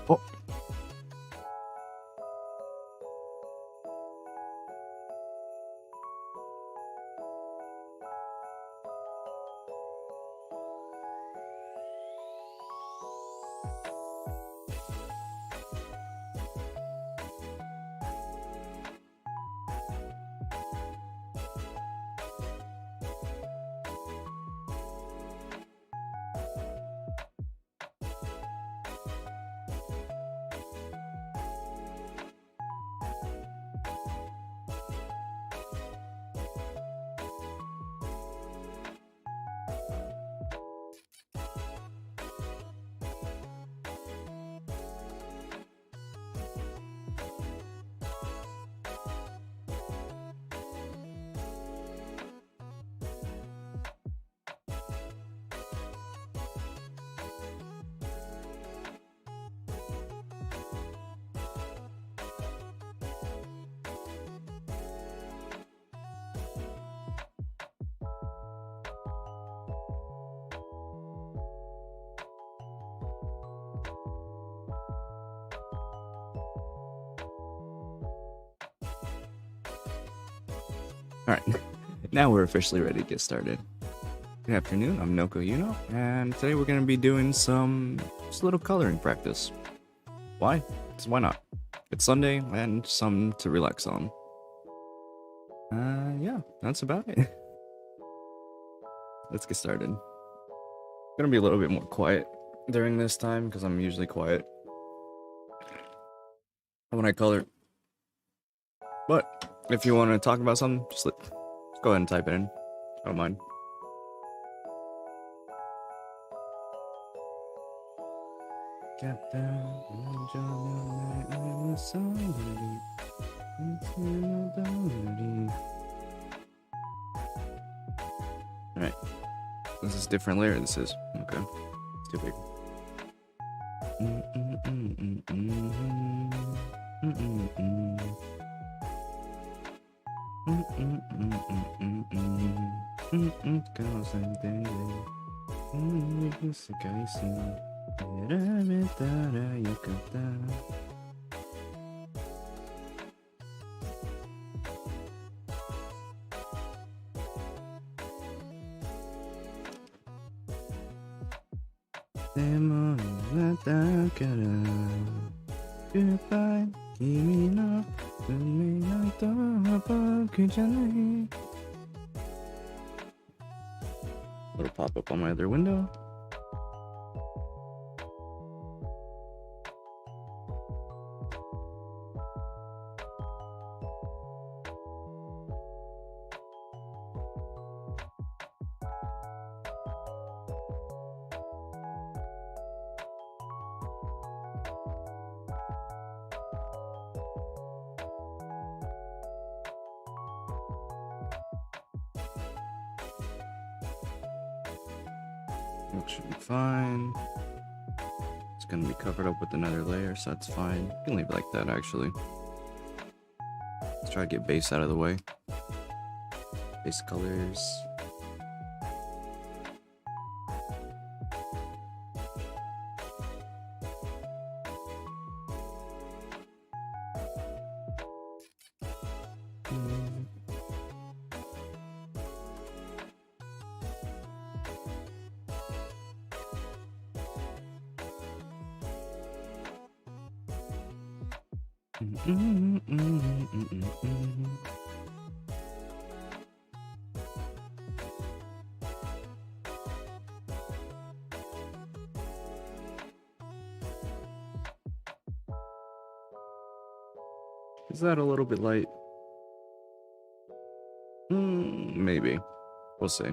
Oh, alright. Now we're officially ready to get started. Good afternoon, I'm Noko Yuno, and today we're going to be doing just a little coloring practice. Why? Because why not? It's Sunday, and some to relax on. Yeah, that's about it. Let's get started. I'm gonna be a little bit more quiet during this time, because I'm usually quiet when I color. But if you want to talk about something, just go ahead and type it in. I don't mind. Alright. This is a different layer, this is. Okay. It's too big. Goodbye, 君の運命の糸は僕じゃない. Little pop up on my other window. It should be fine. It's gonna be covered up with another layer, so that's fine. You can leave it like that, actually. Let's try to get base out of the way. Base colors. Is that a little bit light? Maybe. We'll see.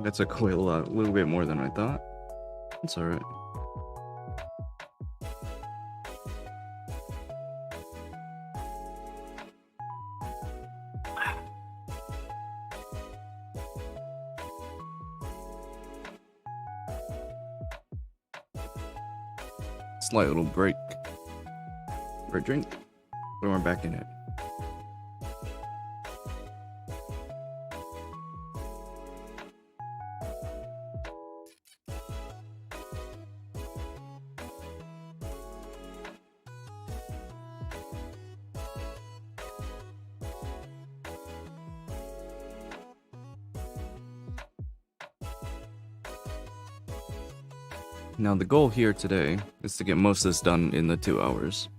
That took away a little bit more than I thought. It's alright. Slight little break for a drink, but we're back in it. Now the goal here today is to get most of this done in the 2 hours.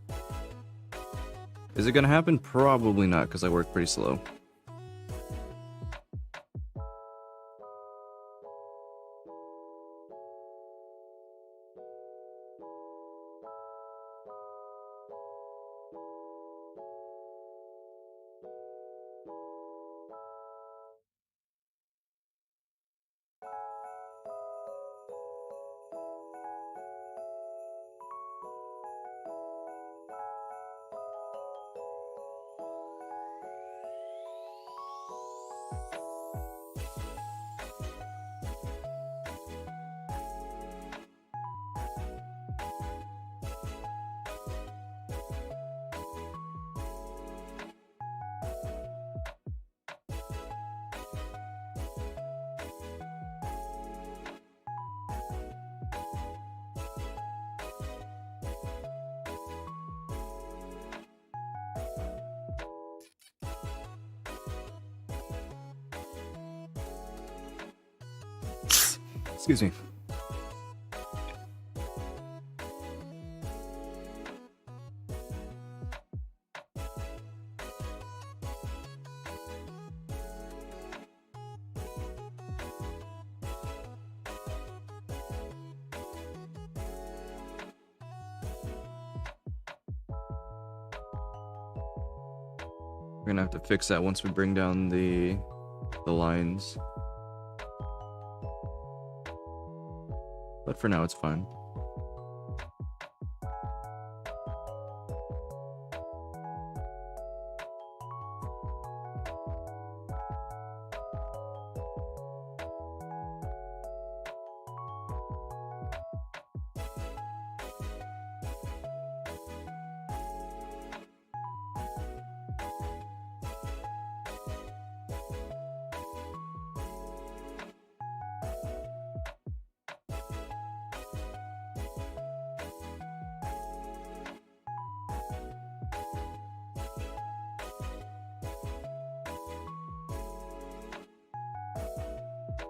Is it gonna happen? Probably not, because I work pretty slow. Excuse me. We're gonna have to fix that once we bring down the lines. But for now, it's fine.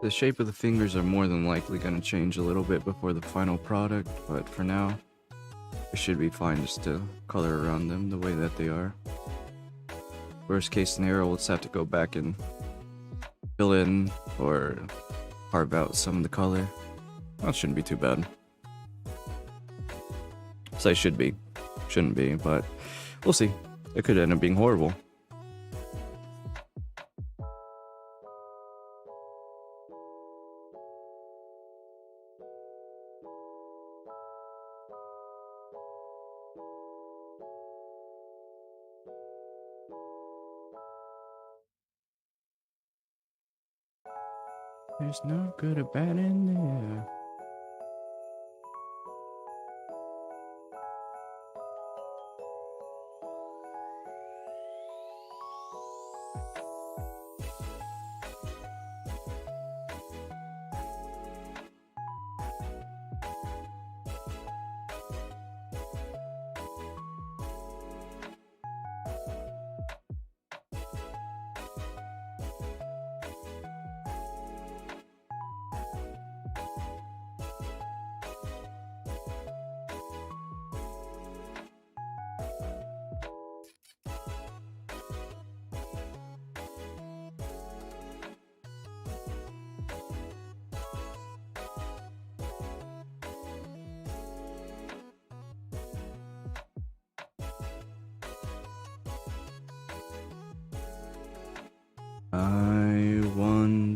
The shape of the fingers are more than likely going to change a little bit before the final product, but for now, it should be fine just to color around them the way that they are. Worst case scenario, we'll just have to go back and fill in or carve out some of the color. That shouldn't be too bad. So I should be. Shouldn't be, but we'll see. It could end up being horrible. There's no good or bad in there.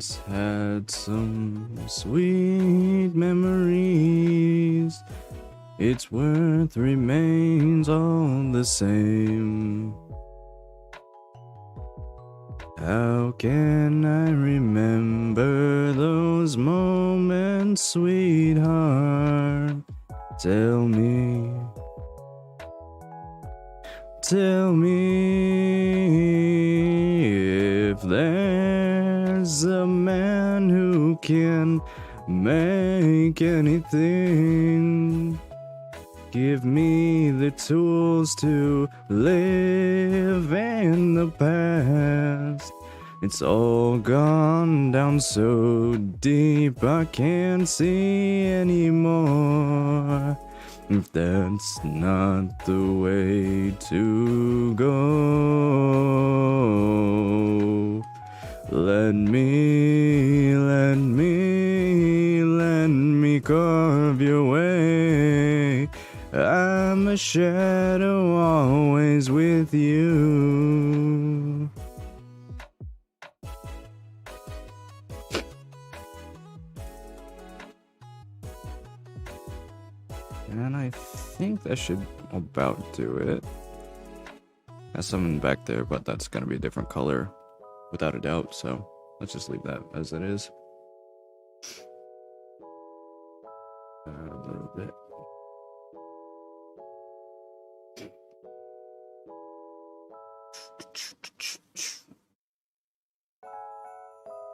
once had some sweet memories. Its worth remains all the same. How can I remember those moments, sweetheart? Tell me if there's a man who can make anything. Give me the tools to live in the past. It's all gone down so deep I can't see anymore. If that's not the way to go, let me carve your way. I'm a shadow always with you. And I think that should about do it. There's something back there, but that's gonna be a different color, without a doubt, so let's just leave that as it is. A little bit.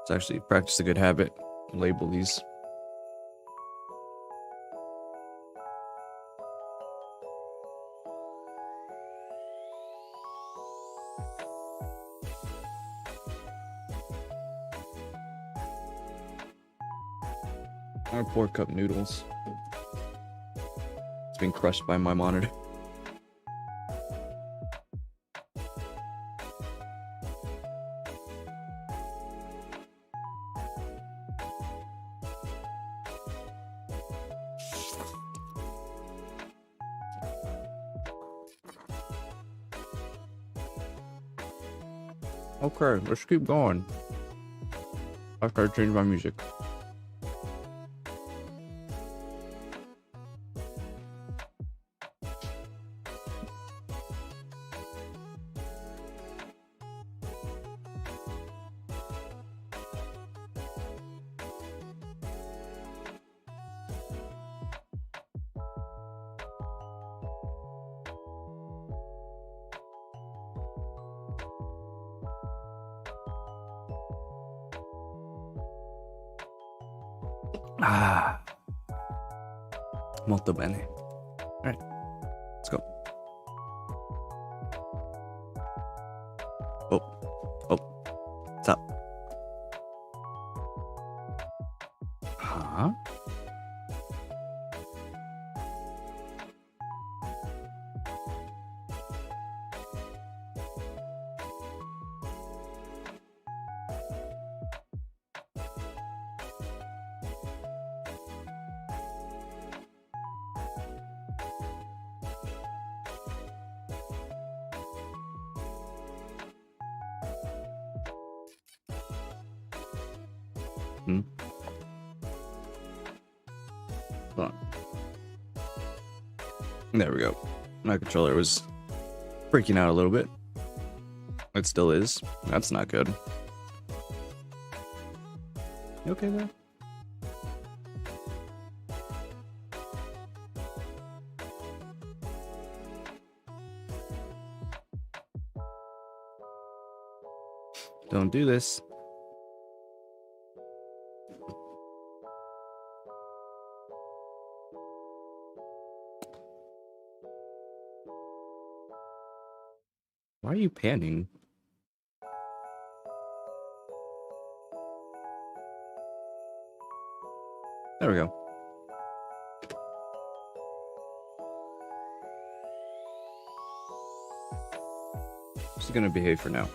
It's actually practice a good habit. Label these. Our poor cup noodles. It's been crushed by my monitor. Okay, let's keep going. After I change my music. Ah, molto bene. All right, let's go. Oh, stop. Huh? Hold on. There we go. My controller was freaking out a little bit. It still is. That's not good. You okay there? Don't do this. Why are you panning? There we go. Just gonna behave for now.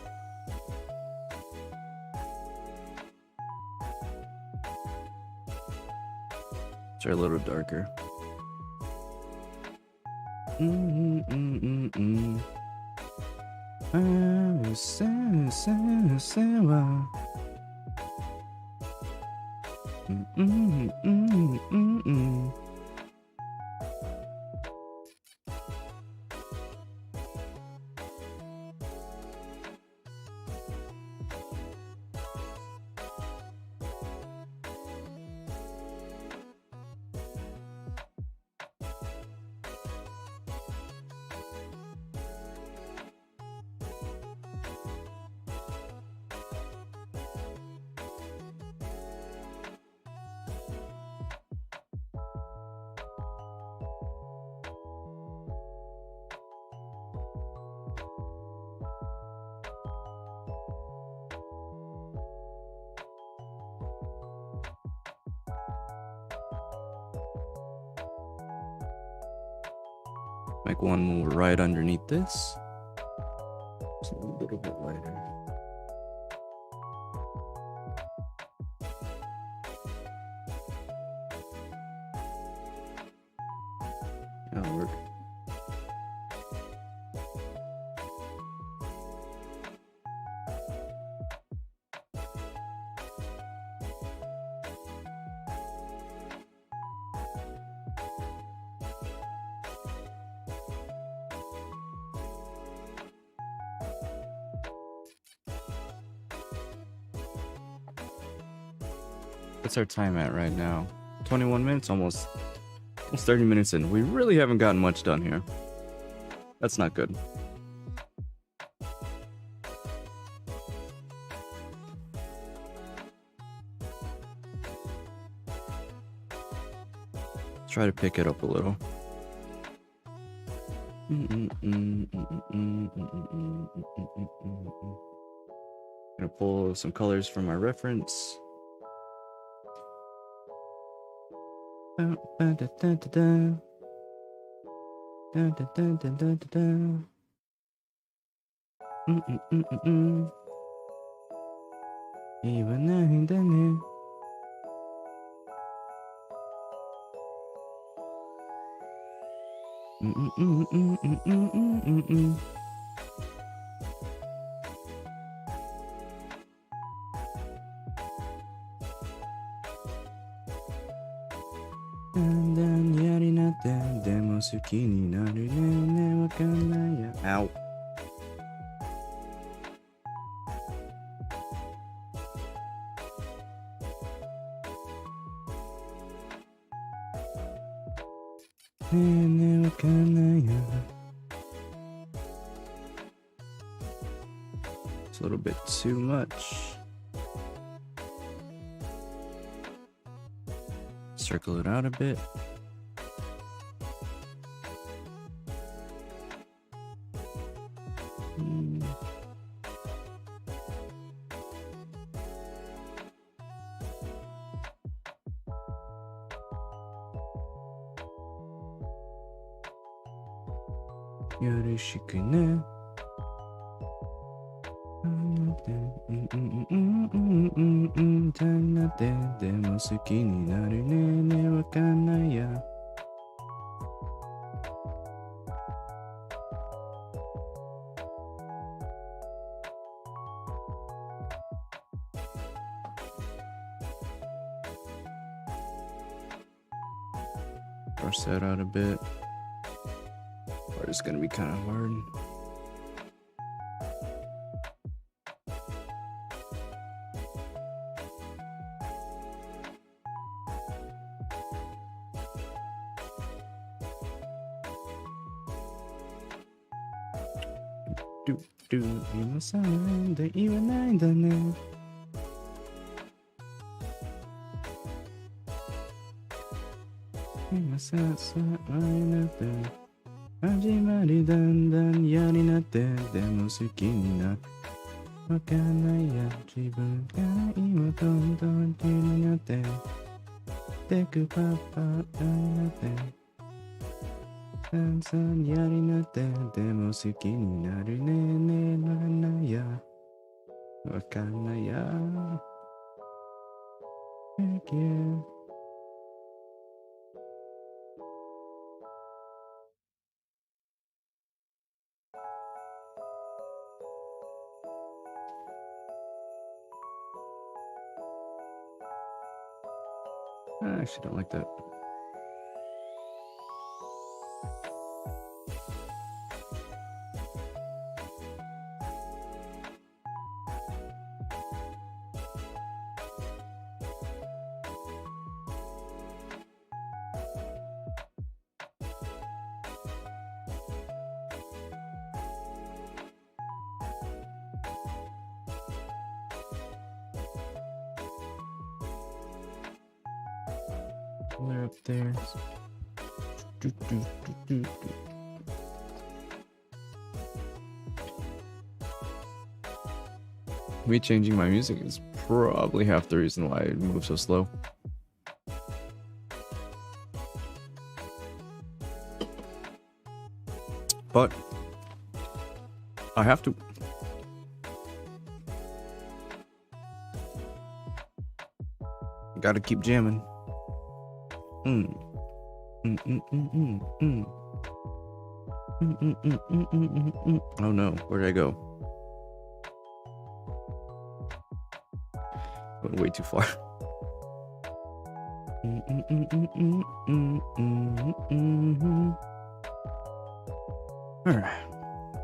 Try a little darker. Make one move right underneath this. Just a little bit lighter. That'll work. What's our time at right now? 21 minutes, almost 30 minutes in. We really haven't gotten much done here. That's not good. Let's try to pick it up a little. Gonna pull some colors from my reference. Ow. It's a little bit too much. Circle it out a bit. Yoroshiku ne. Brush that out a bit. Or it's gonna be kind of hard.今さなんで言わないんだね今ささあになって始まりだんだん嫌になってでも好きになるわかんないや自分が今どんどん気になってテクパッパになってさんさん嫌になってでも好きになるねねわかんないやわかんないや Thank you I actually don't like that. They're up there. Me changing my music is probably half the reason why it moves so slow. But I have to. Gotta keep jamming. Oh no, where did I go? Went way too far. Alright.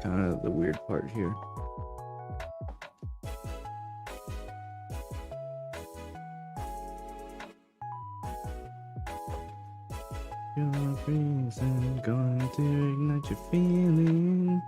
Kind of the weird part here. Your reason going to ignite your feeling.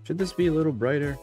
Should this be a little brighter?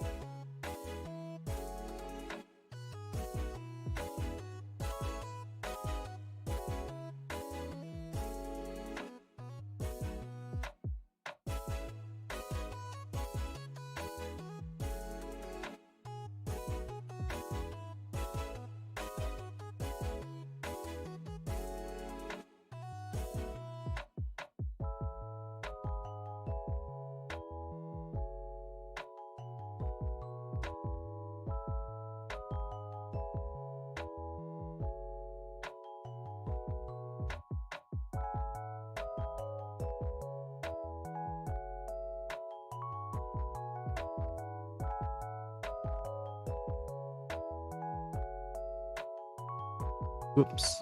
Whoops.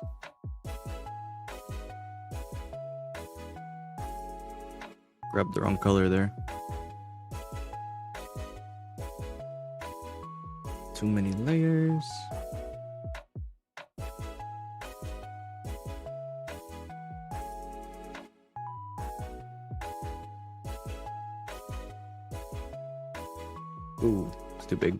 Grabbed the wrong color there. Too many layers. Ooh, it's too big.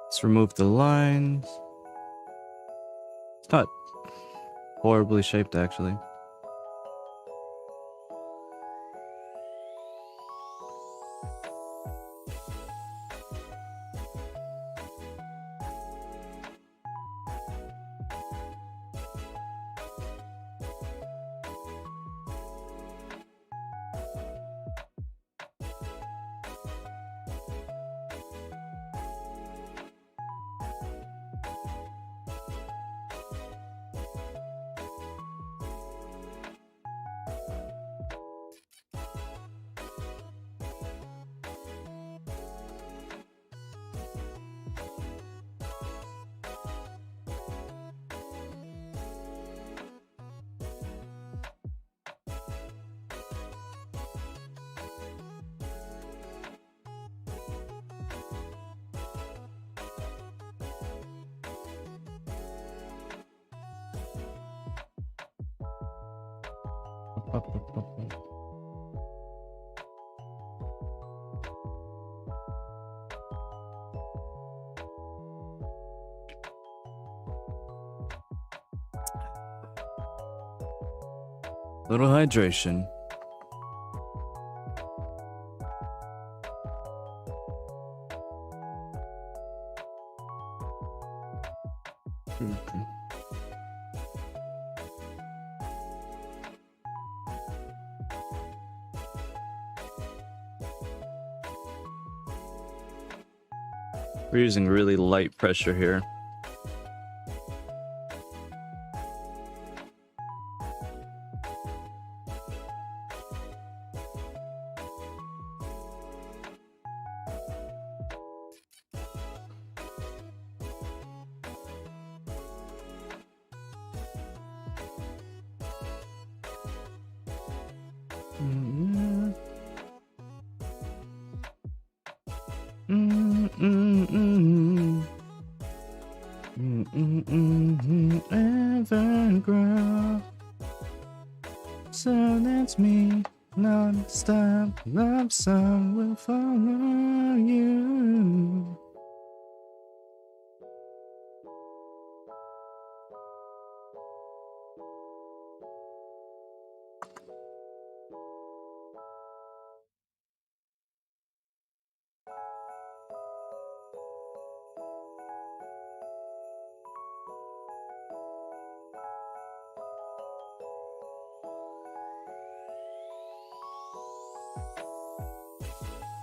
Let's remove the lines. It's not horribly shaped, actually. Little hydration. We're using really light pressure here. Everground. So that's me. Non-stop love song will follow you.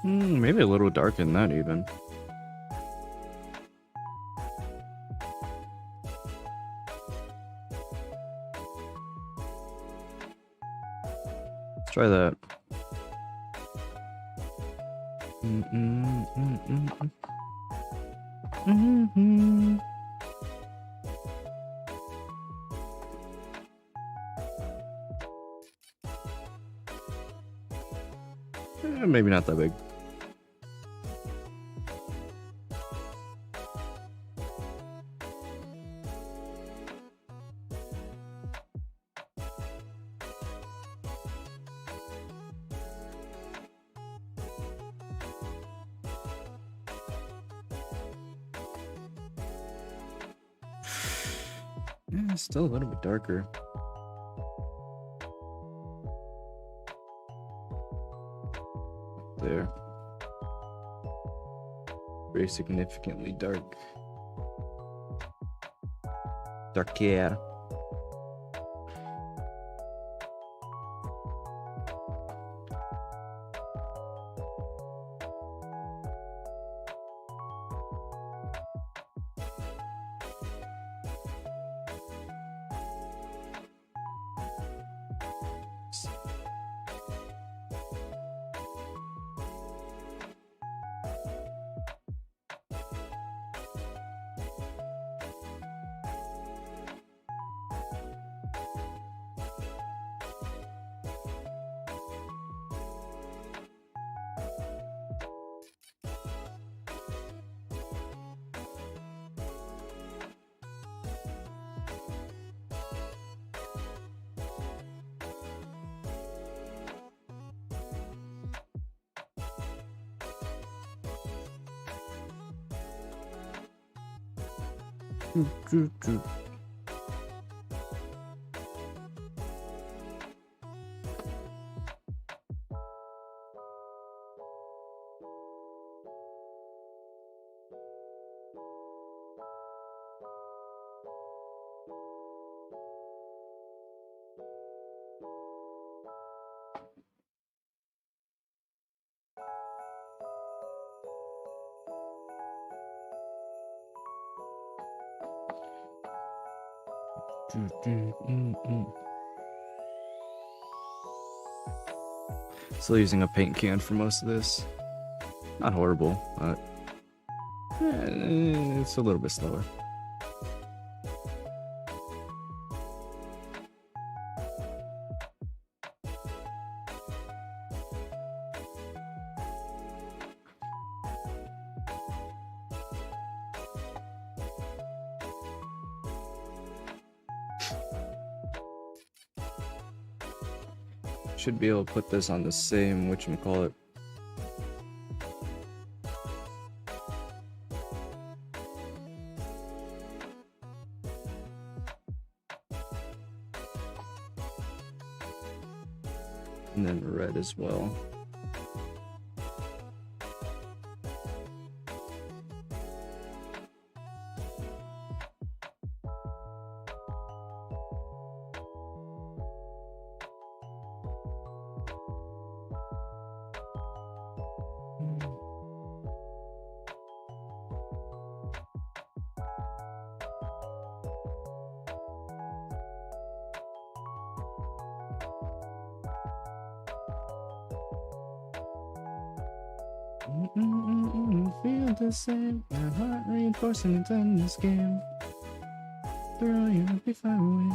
Maybe a little darker than that even. Let's try that. Maybe not that big. Yeah, still a little bit darker. There. Very significantly dark. Darker. Still using a paint can for most of this. Not horrible, but it's a little bit slower. Should be able to put this on the same whatchamacallit. And then red as well. Feel the same, my heart reinforcing it's in this game. Throw you if I win.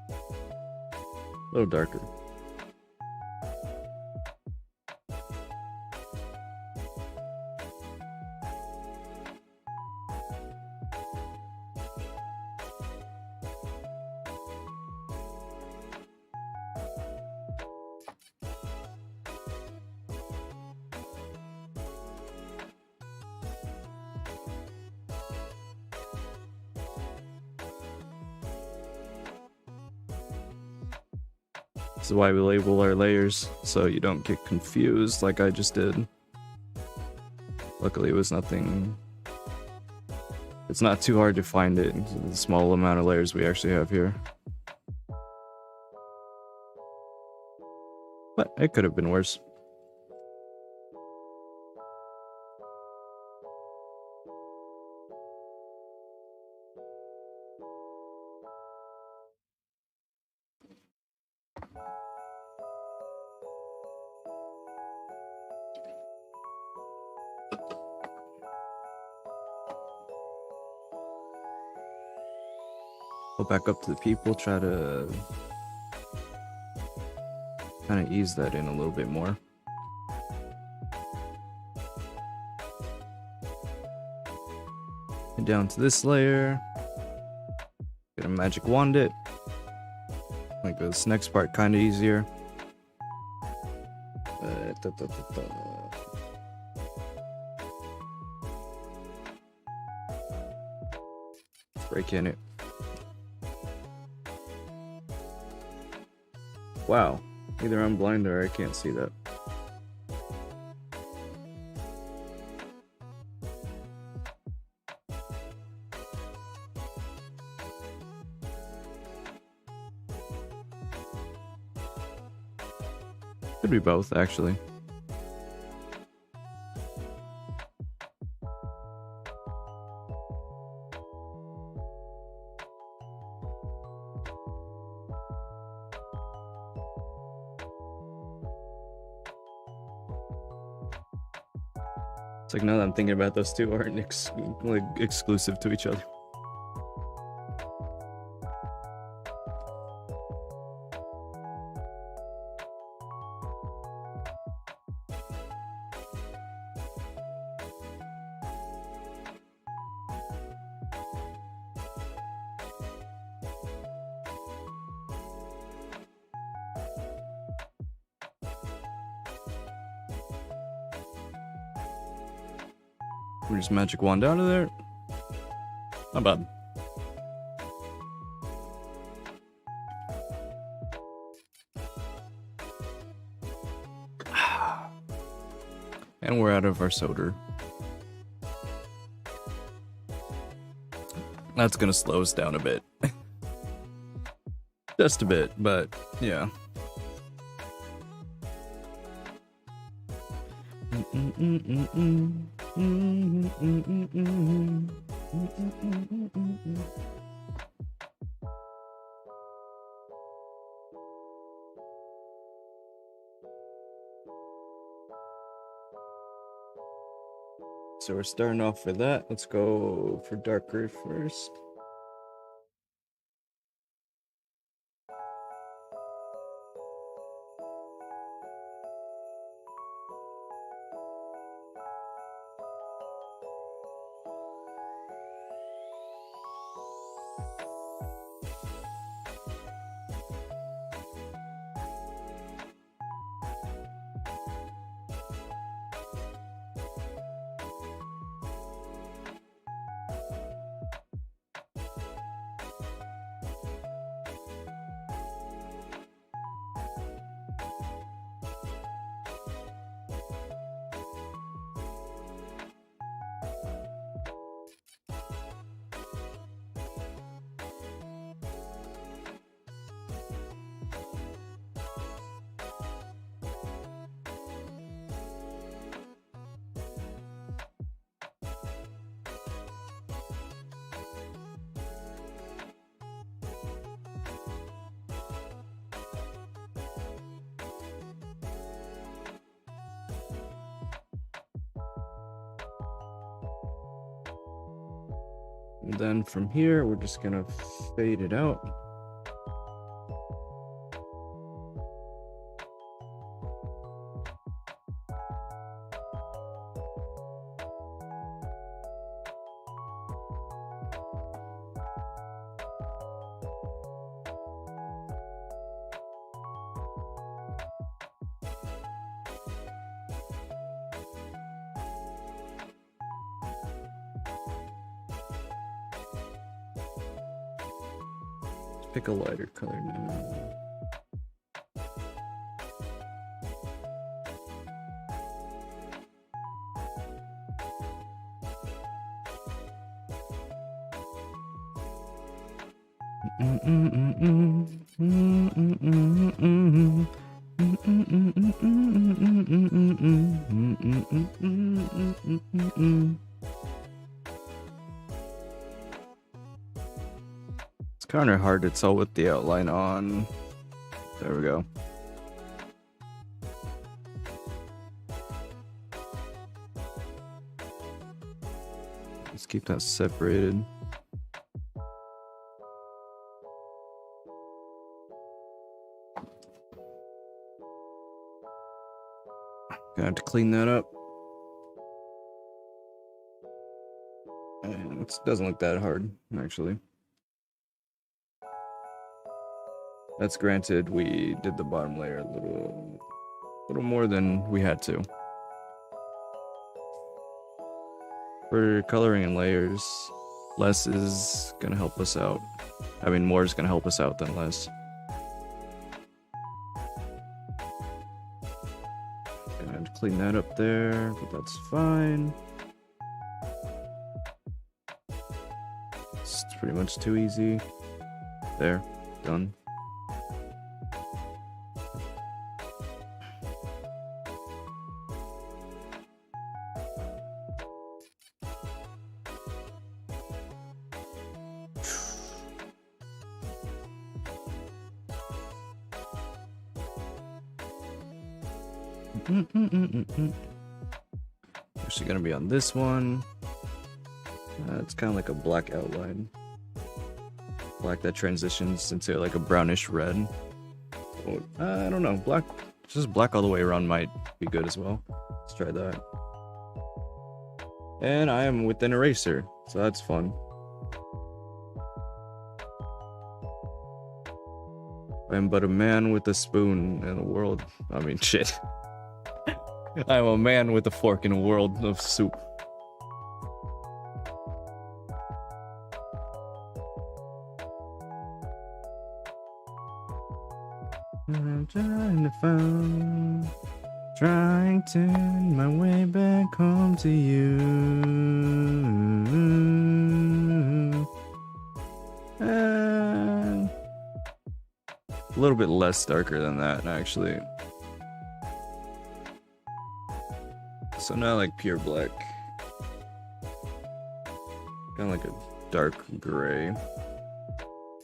A little darker. This is why we label our layers, so you don't get confused like I just did. Luckily it was nothing... It's not too hard to find it, the small amount of layers we actually have here. But it could have been worse. Go back up to the people, try to kind of ease that in a little bit more. And down to this layer. Gonna magic wand it. Make this next part kind of easier. Break in it. Wow, either I'm blind or I can't see that. Could be both, actually. It's like now that I'm thinking about, those two aren't like exclusive to each other. We just magic wand out of there. Not bad. And we're out of our soda. That's gonna slow us down a bit. Just a bit, but yeah. So we're starting off for that. Let's go for dark gray first. And then from here, we're just gonna fade it out. Pick a lighter color now. It's kind of hard to tell with the outline on. There we go. Let's keep that separated. Gonna have to clean that up. And it doesn't look that hard, actually. That's granted, we did the bottom layer a little more than we had to. For coloring and layers, less is gonna help us out. I mean, more is gonna help us out than less. And clean that up there, but that's fine. It's pretty much too easy. There, done. Actually gonna be on this one. It's kind of like a black outline. Black that transitions into like a brownish red. I don't know, black, just black all the way around might be good as well. Let's try that. And I am with an eraser, so that's fun. I am but a man with a spoon in a world. I mean, shit. I'm a man with a fork in a world of soup. I'm trying to find my way back home to you. A little bit less darker than that, actually. So now like pure black. Kind of like a dark gray.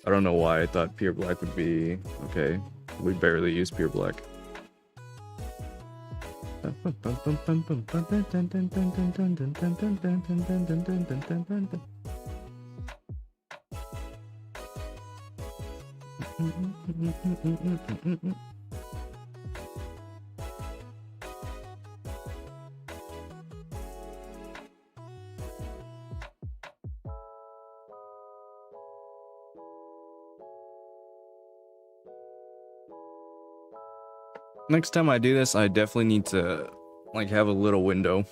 I don't know why I thought pure black would be okay. We barely use pure black. Next time I do this, I definitely need to like have a little window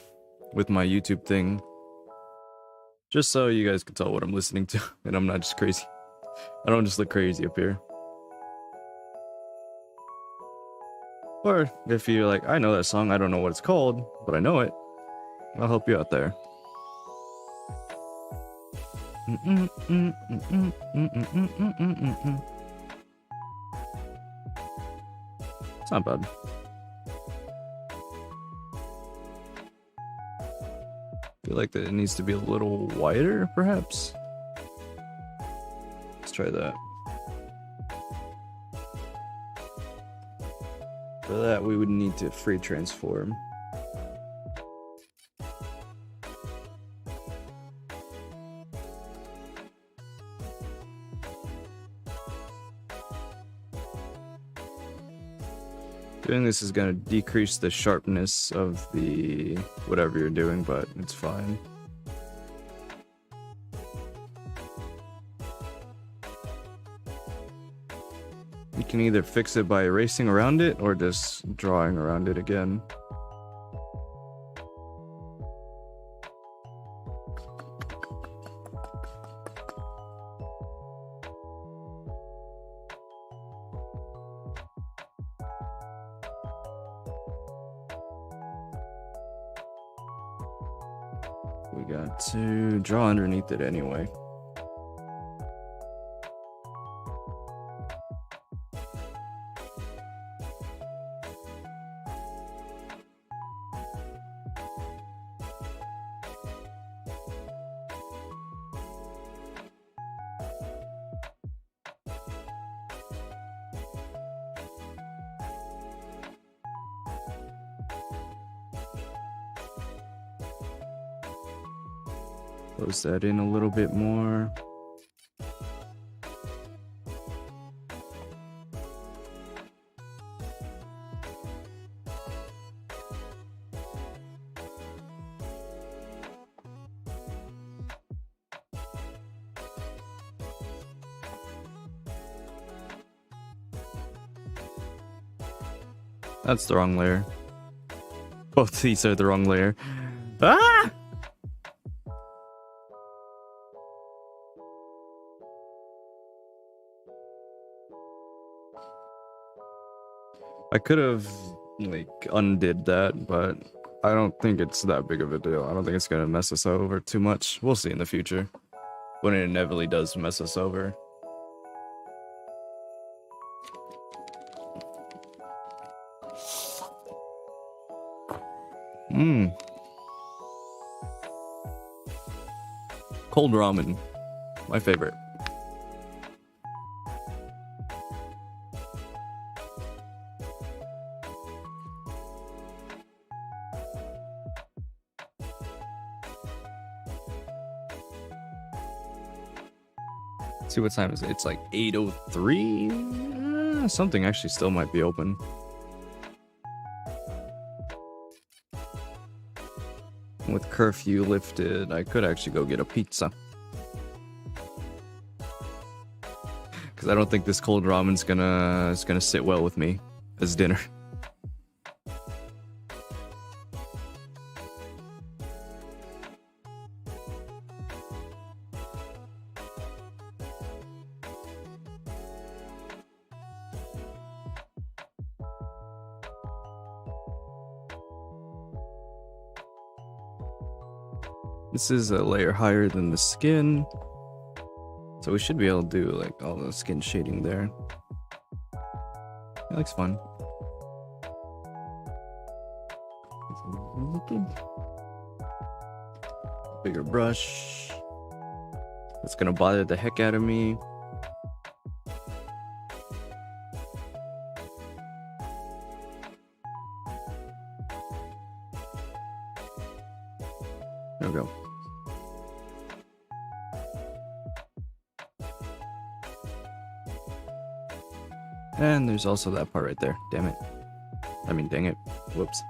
with my YouTube thing, just so you guys can tell what I'm listening to and I'm not just crazy. I don't just look crazy up here. Or if you're like, I know that song, I don't know what it's called, but I know it, I'll help you out there. It's not bad. I feel like that it needs to be a little wider, perhaps. Let's try that. For that, we would need to free transform. Doing this is going to decrease the sharpness of the whatever you're doing, but it's fine. You can either fix it by erasing around it or just drawing around it again. We got to draw underneath it anyway. Close that in a little bit more. That's the wrong layer. Both these are the wrong layer. Ah! I could have, like, undid that, but I don't think it's that big of a deal. I don't think it's gonna mess us over too much. We'll see in the future when it inevitably does mess us over. Cold ramen, my favorite. See what time is it? It's like 8:03. Something actually still might be open. With curfew lifted, I could actually go get a pizza. Because I don't think this cold ramen's gonna sit well with me as dinner. This is a layer higher than the skin, so we should be able to do like all the skin shading there. It looks fun. Bigger brush. It's gonna bother the heck out of me. There we go. And there's also that part right there. Damn it. I mean, dang it. Whoops.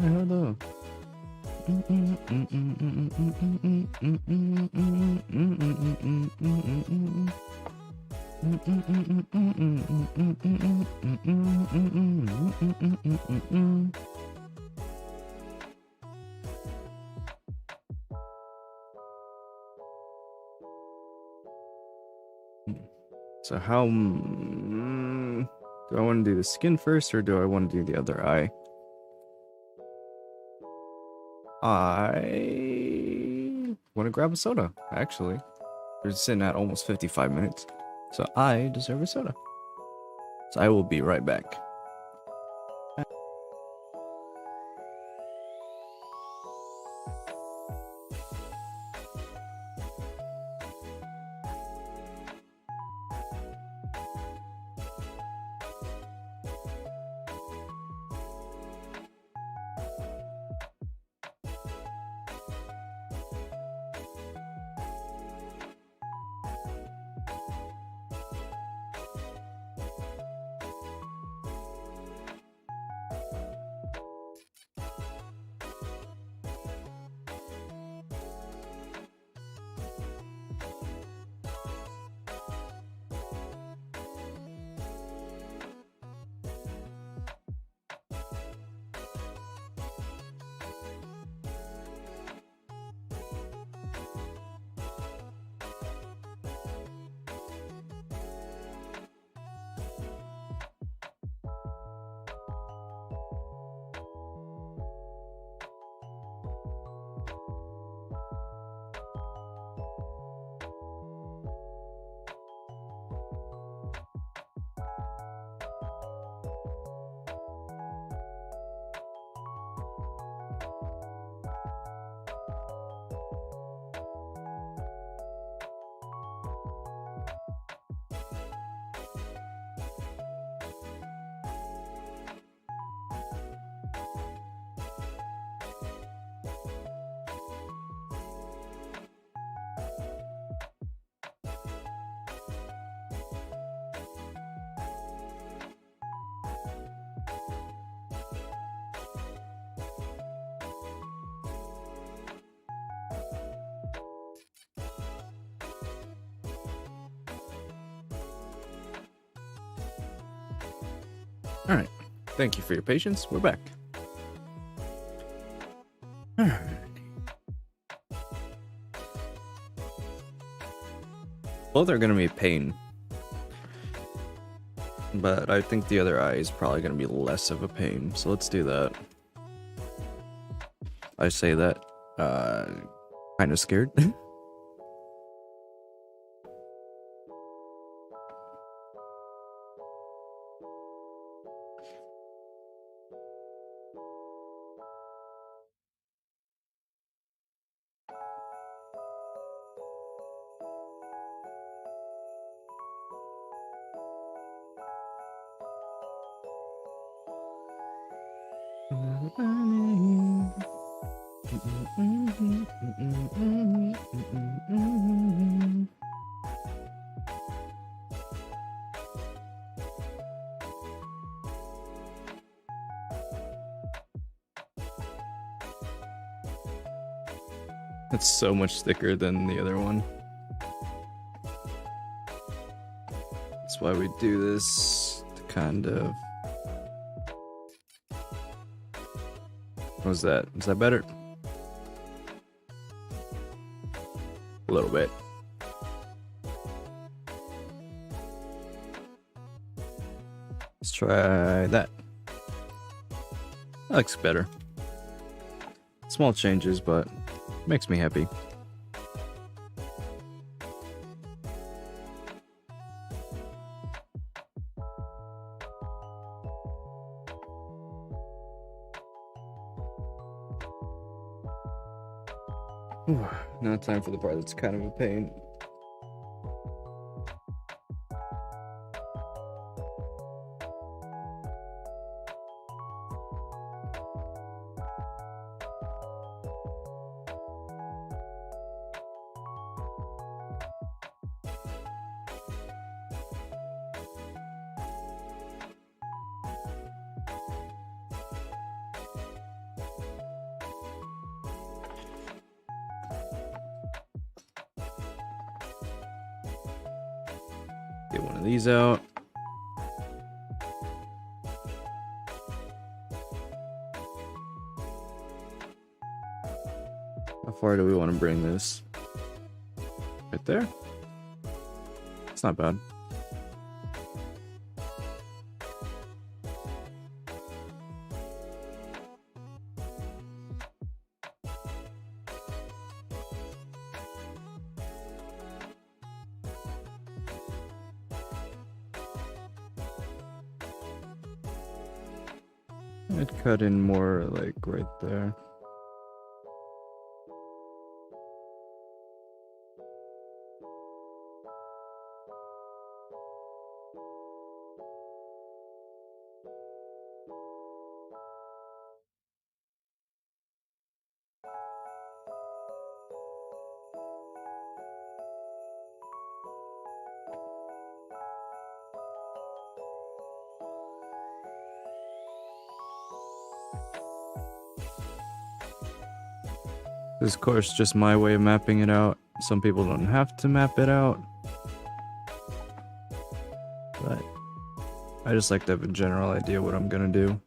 Hello. So how do I want to do the skin first, or do I want to do the other eye? I want to grab a soda, actually. We're sitting at almost 55 minutes, so I deserve a soda. So I will be right back. All right. Thank you for your patience. We're back. All right. Both are going to be a pain, but I think the other eye is probably going to be less of a pain, so let's do that. I say that kind of scared. It's so much thicker than the other one. That's why we do this to kind of... What was that? Is that better? a little bit. Let's try that. That looks better. Small changes, but makes me happy. Now time for the part that's kind of a pain. Get one of these out. How far do we want to bring this? Right there? It's not bad. I'd cut in more like right there. This is, of course, just my way of mapping it out. Some people don't have to map it out. But I just like to have a general idea what I'm gonna do.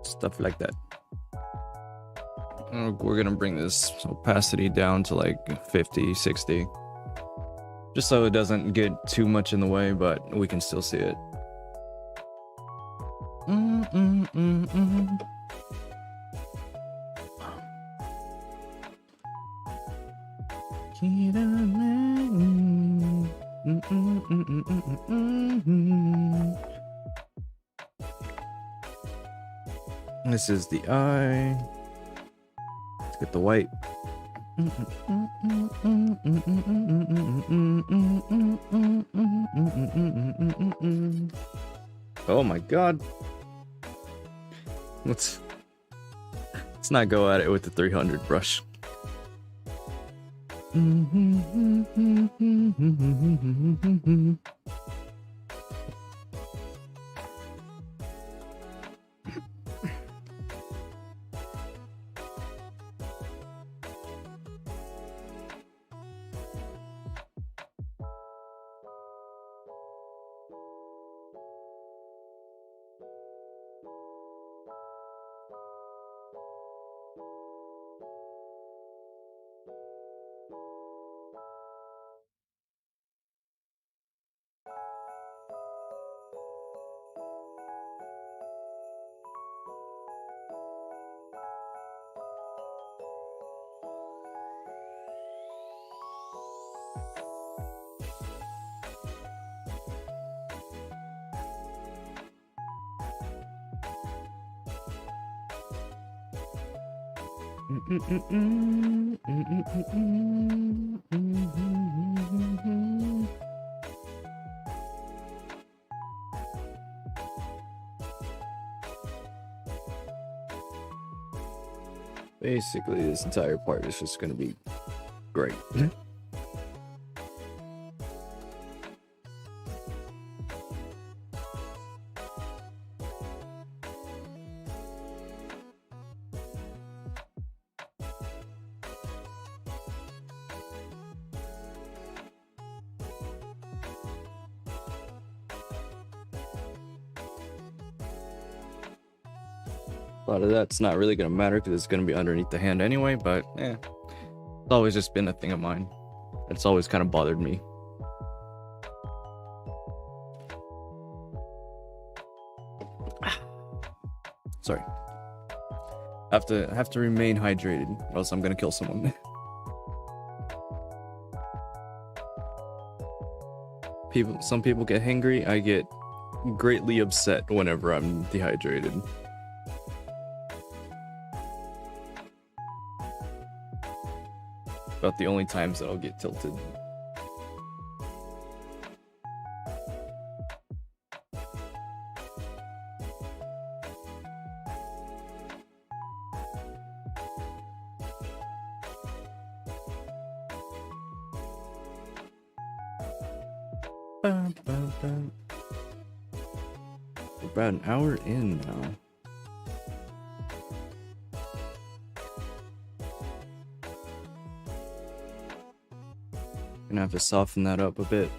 Stuff like that. We're gonna bring this opacity down to like 50, 60. Just so it doesn't get too much in the way, but we can still see it. This is the eye. Let's get the white. Oh my god. Let's not go at it with the 300 brush. Basically, this entire part is just gonna be great. A lot of that's not really gonna matter because it's gonna be underneath the hand anyway, but it's always just been a thing of mine. It's always kind of bothered me. Sorry. Have to remain hydrated, or else I'm gonna kill someone. Some people get hangry. I get greatly upset whenever I'm dehydrated. About the only times that I'll get tilted. We're about an hour in now. Gonna have to soften that up a bit.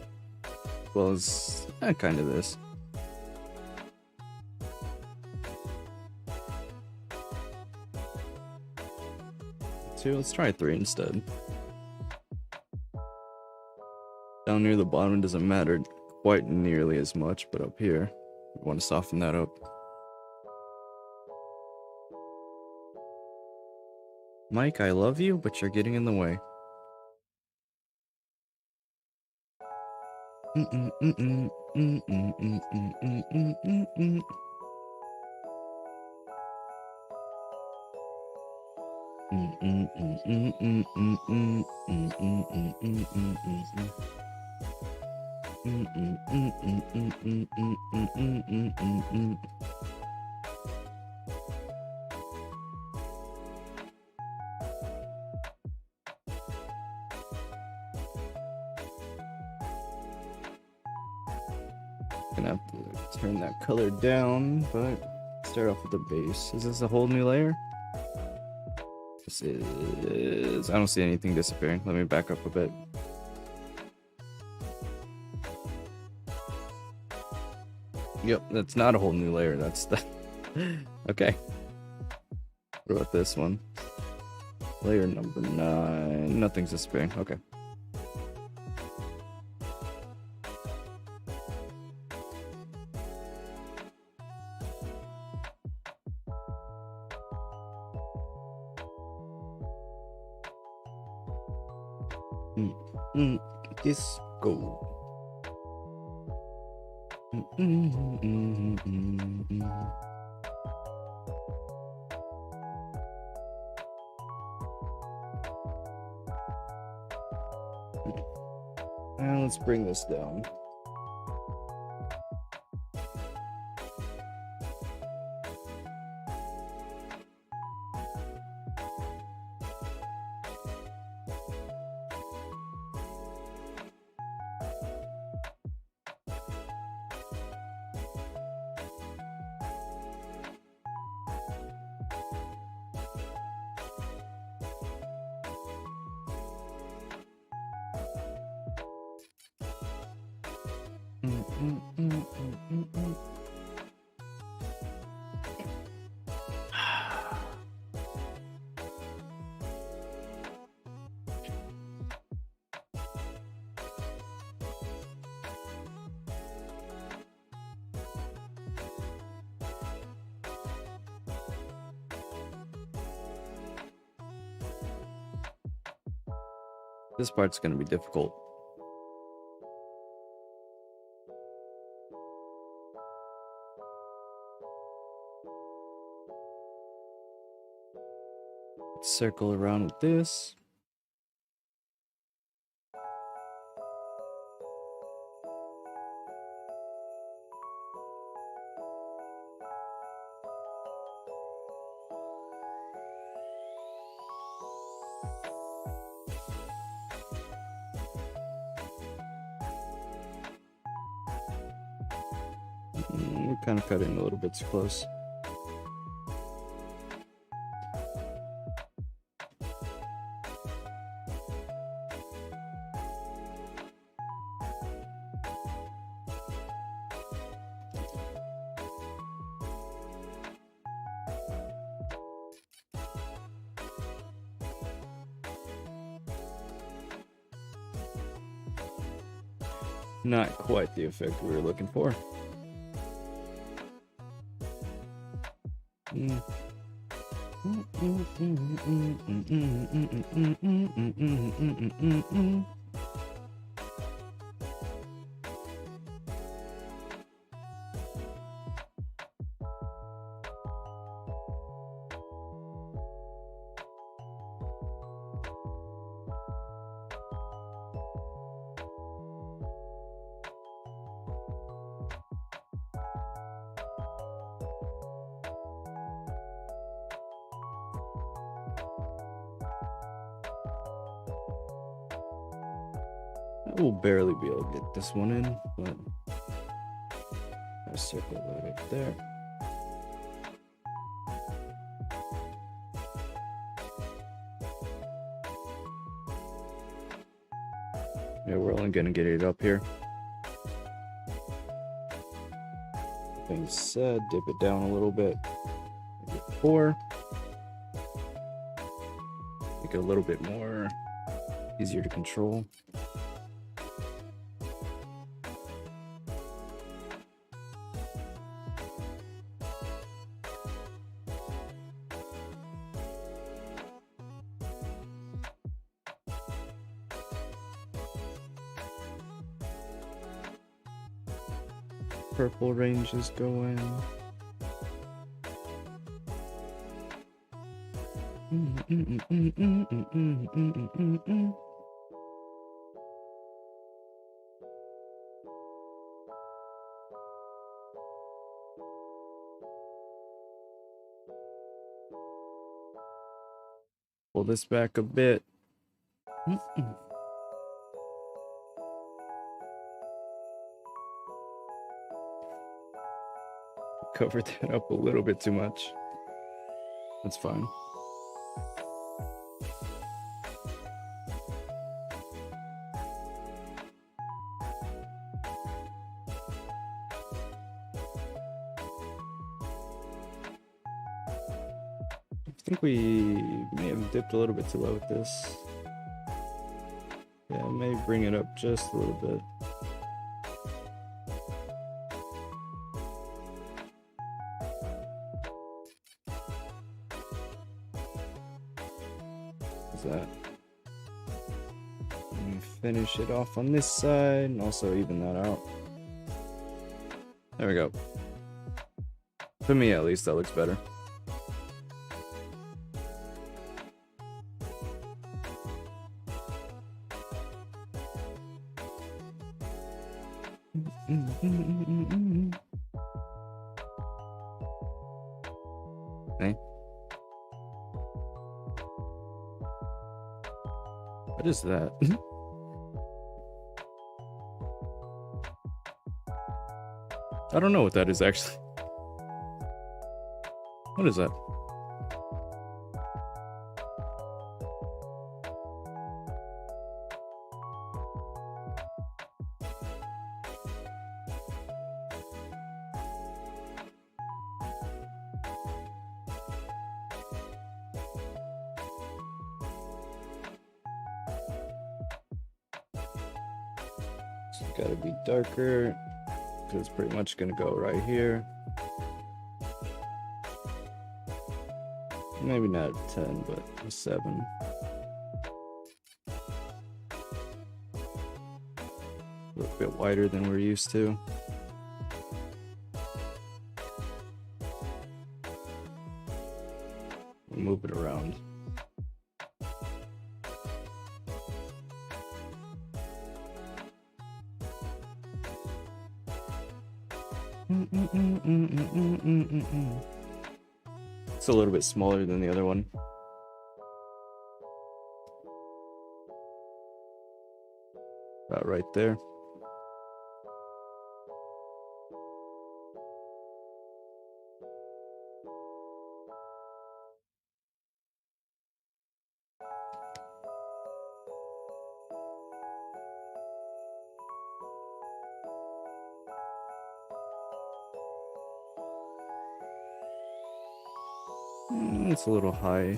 Well as kind of this. 2, let's try 3 instead. Down near the bottom doesn't matter quite nearly as much, but up here, we want to soften that up. Mike, I love you, but you're getting in the way. Gonna have to turn that color down, but start off with the base. Is this a whole new layer? This is... I don't see anything disappearing. Let me back up a bit. Yep, that's not a whole new layer. That's the... Okay. What about this one? Layer number 9. Nothing's disappearing. Okay. Disco. And let's bring this down. This part's gonna be difficult. Circle around with this. We're kind of cutting a little bit too close. Not quite the effect we were looking for. I will barely be able to get this one in, but I'll circle that up there. Yeah, we're only gonna get it up here. That being said, dip it down a little bit. Maybe 4. Make it a little bit more easier to control. Purple range is going. Pull this back a bit. Covered that up a little bit too much. That's fine. I think we may have dipped a little bit too low with this. Yeah, maybe bring it up just a little bit. That and finish it off on this side and also even that out. There we go. For me at least, that looks better. Hey. What is that? I don't know what that is actually. What is that? It's gotta be darker because it's pretty much gonna go right here. Maybe not a 10, but a 7. A little bit wider than we're used to. We'll move it around. It's a little bit smaller than the other one. About right there. It's a little high.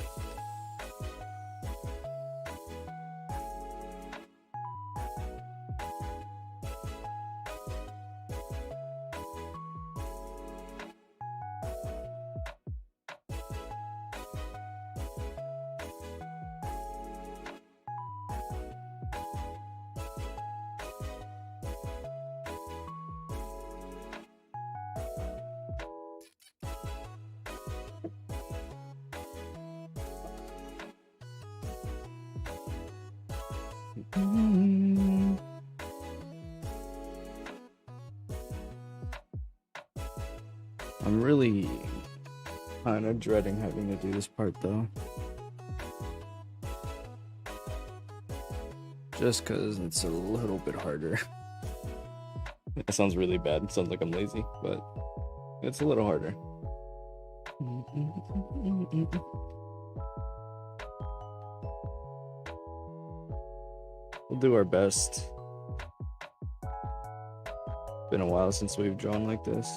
I'm really kind of dreading having to do this part though. Just because it's a little bit harder. That sounds really bad. It sounds like I'm lazy, but it's a little harder. We'll do our best. Been a while since we've drawn like this.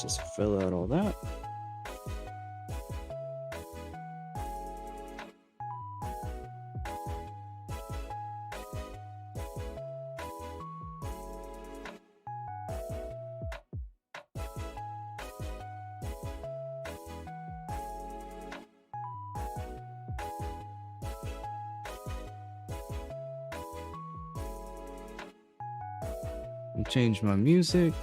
Just fill out all that. And change my music.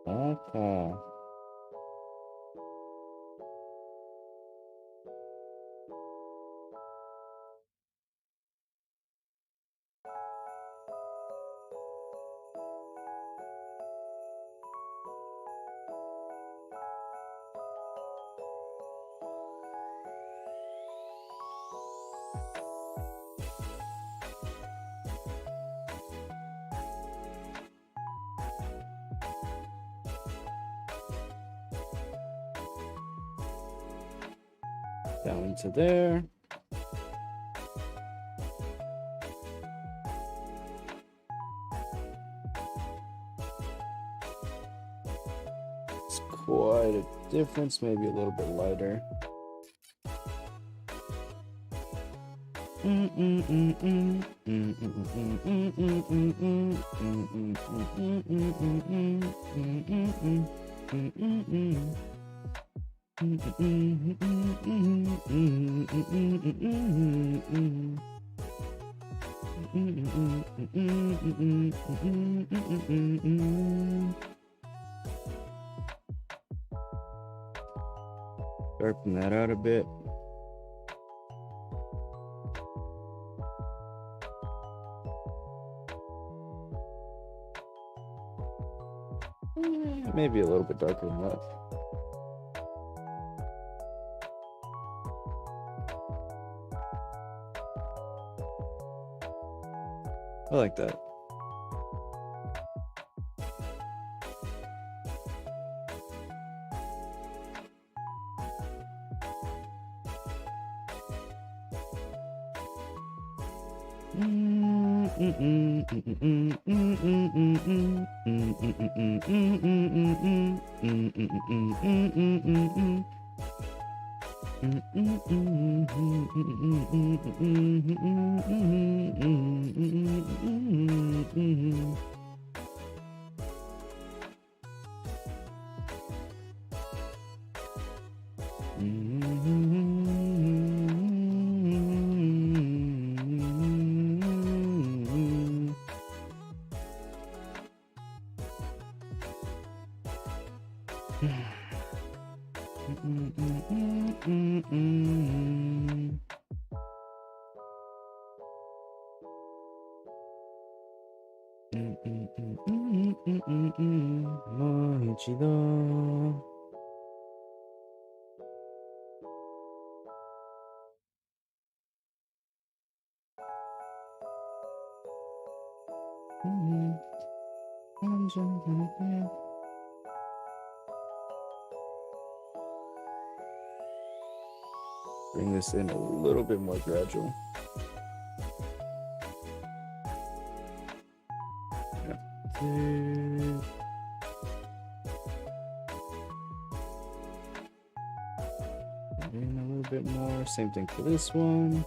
Okay. Down to there. It's quite a difference, maybe a little bit lighter. Sharpen that out a bit. Maybe a little bit darker than that. I like that. Bring this in a little bit more gradual. In a little bit more. Same thing for this one.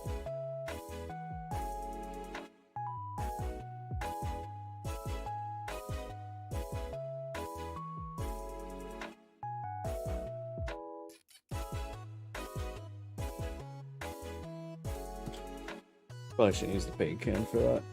Probably shouldn't use the paint can for that.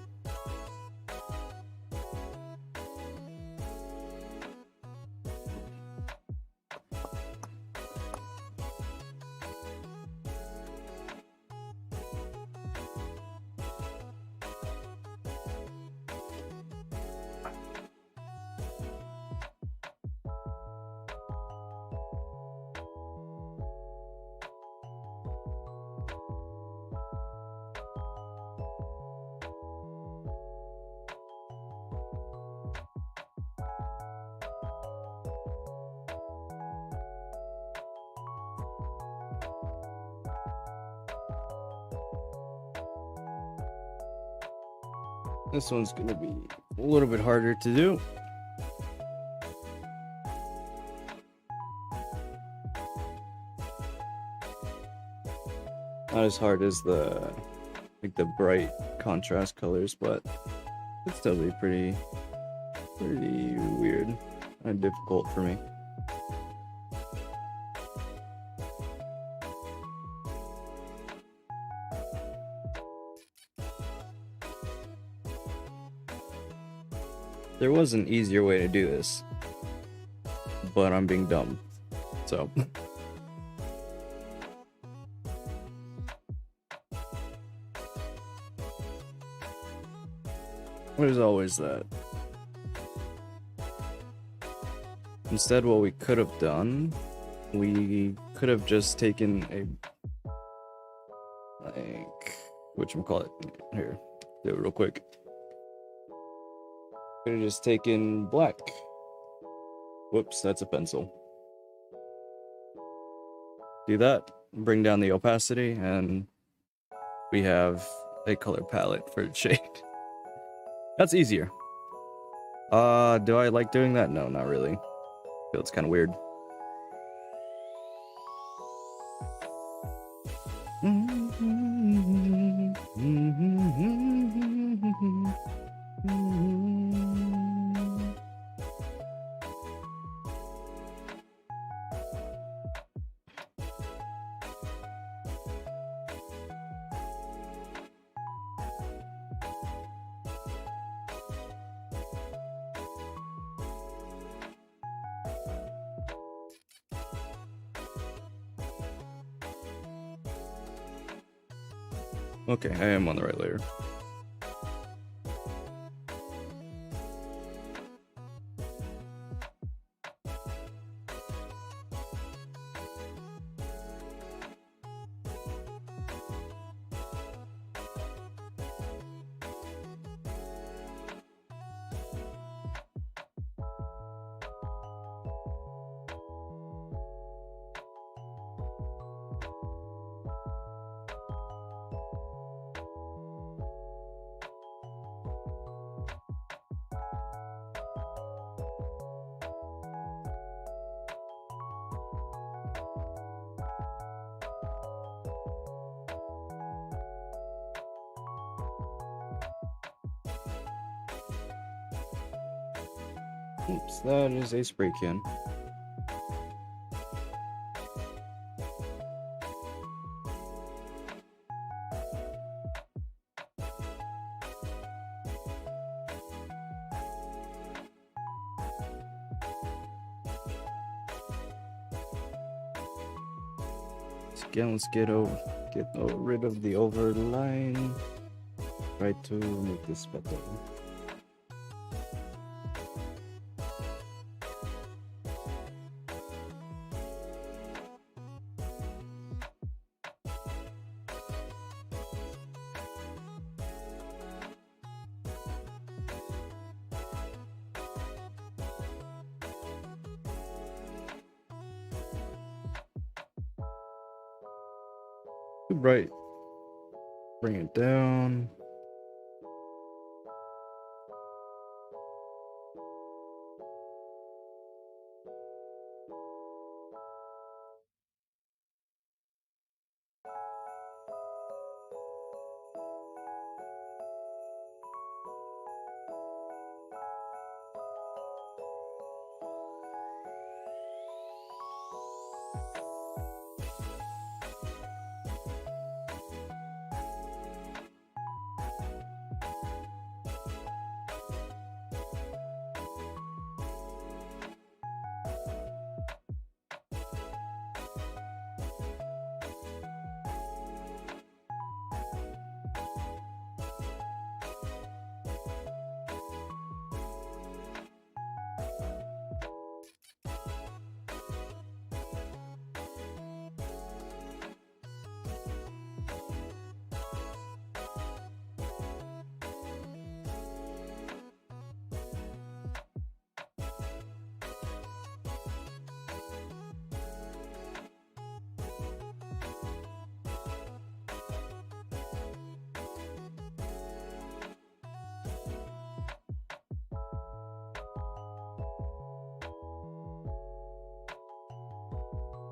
This one's gonna be a little bit harder to do. Not as hard as the bright contrast colors, but it'd still be pretty weird and difficult for me. There was an easier way to do this, but I'm being dumb, so. There's always that. Instead, what we could have done, we could have just taken a, whatchamacallit, here, do it real quick. Could have just taken black. Whoops, that's a pencil. Do that, bring down the opacity, and we have a color palette for the shade. That's easier. Do I like doing that? No, not really. I feel it's kind of weird. Okay, I am on the right layer. Oops, that is a spray can. Again, let's get rid of the overline. Try to make this better. Too bright. Bring it down.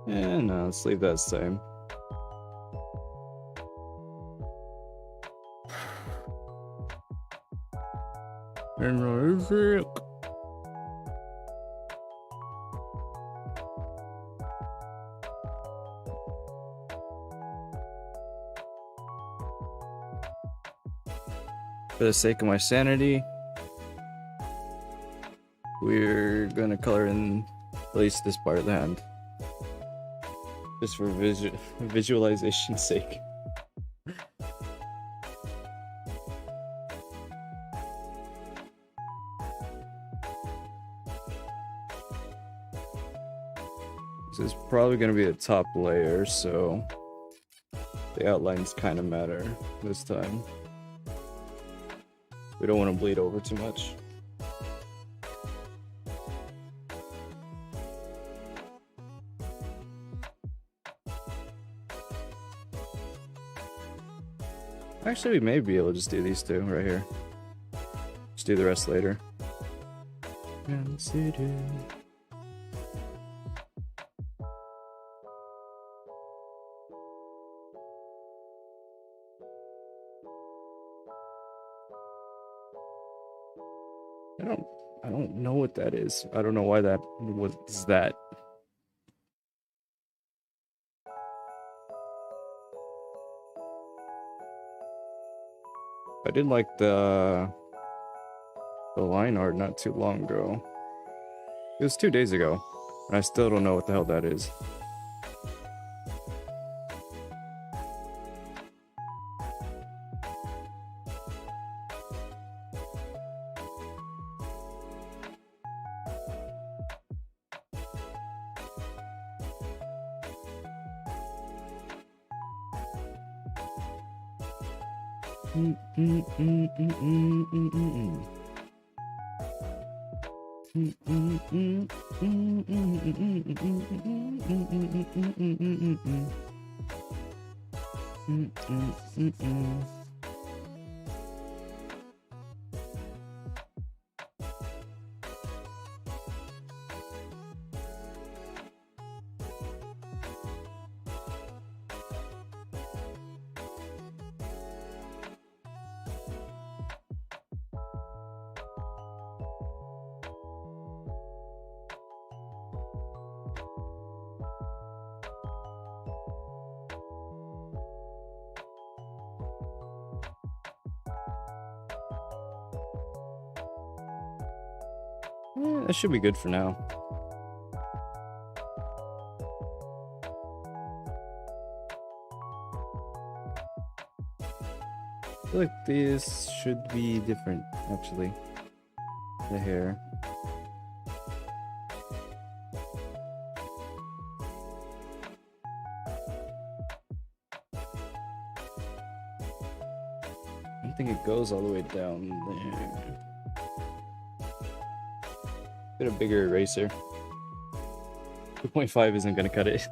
And let's leave that the same. And music. For the sake of my sanity, we're gonna color in at least this part of the hand. Just for visualization's sake. This is probably going to be the top layer, so the outlines kind of matter this time. We don't want to bleed over too much. Actually, we may be able to just do these two right here. Just do the rest later. I don't know what that is. I don't know why that was that. I did like the line art not too long ago. It was 2 days ago, and I still don't know what the hell that is. That should be good for now. I feel like this should be different, actually. The hair. I don't think it goes all the way down there. Get a bigger eraser. 2.5 isn't gonna cut it.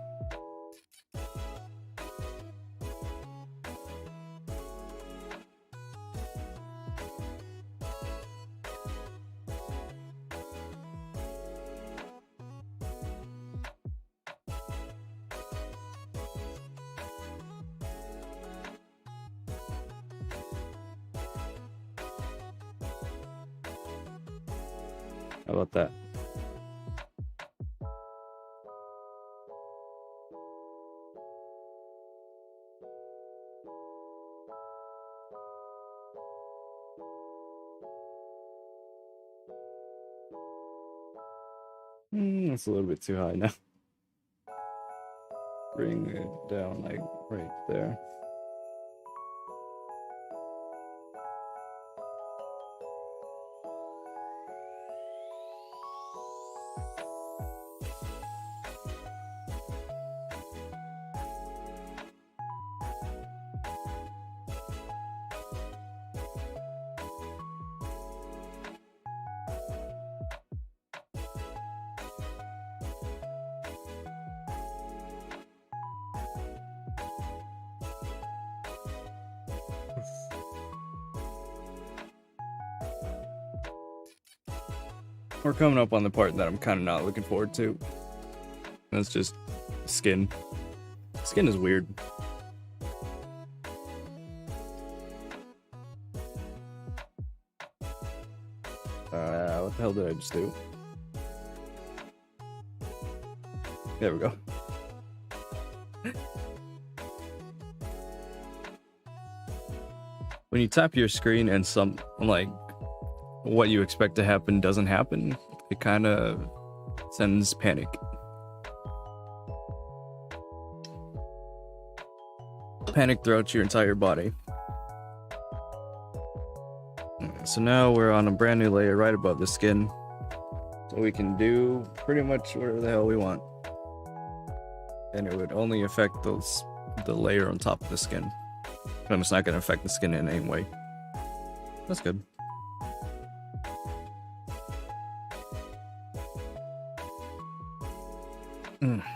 How about that? That's a little bit too high now. Bring it down like right there. We're coming up on the part that I'm kind of not looking forward to. That's just skin. Skin is weird. What the hell did I just do? There we go. When you tap your screen and some, like, what you expect to happen doesn't happen, it kind of sends panic. Panic throughout your entire body. So now we're on a brand new layer right above the skin. So we can do pretty much whatever the hell we want. And it would only affect the layer on top of the skin. But it's not going to affect the skin in any way. That's good.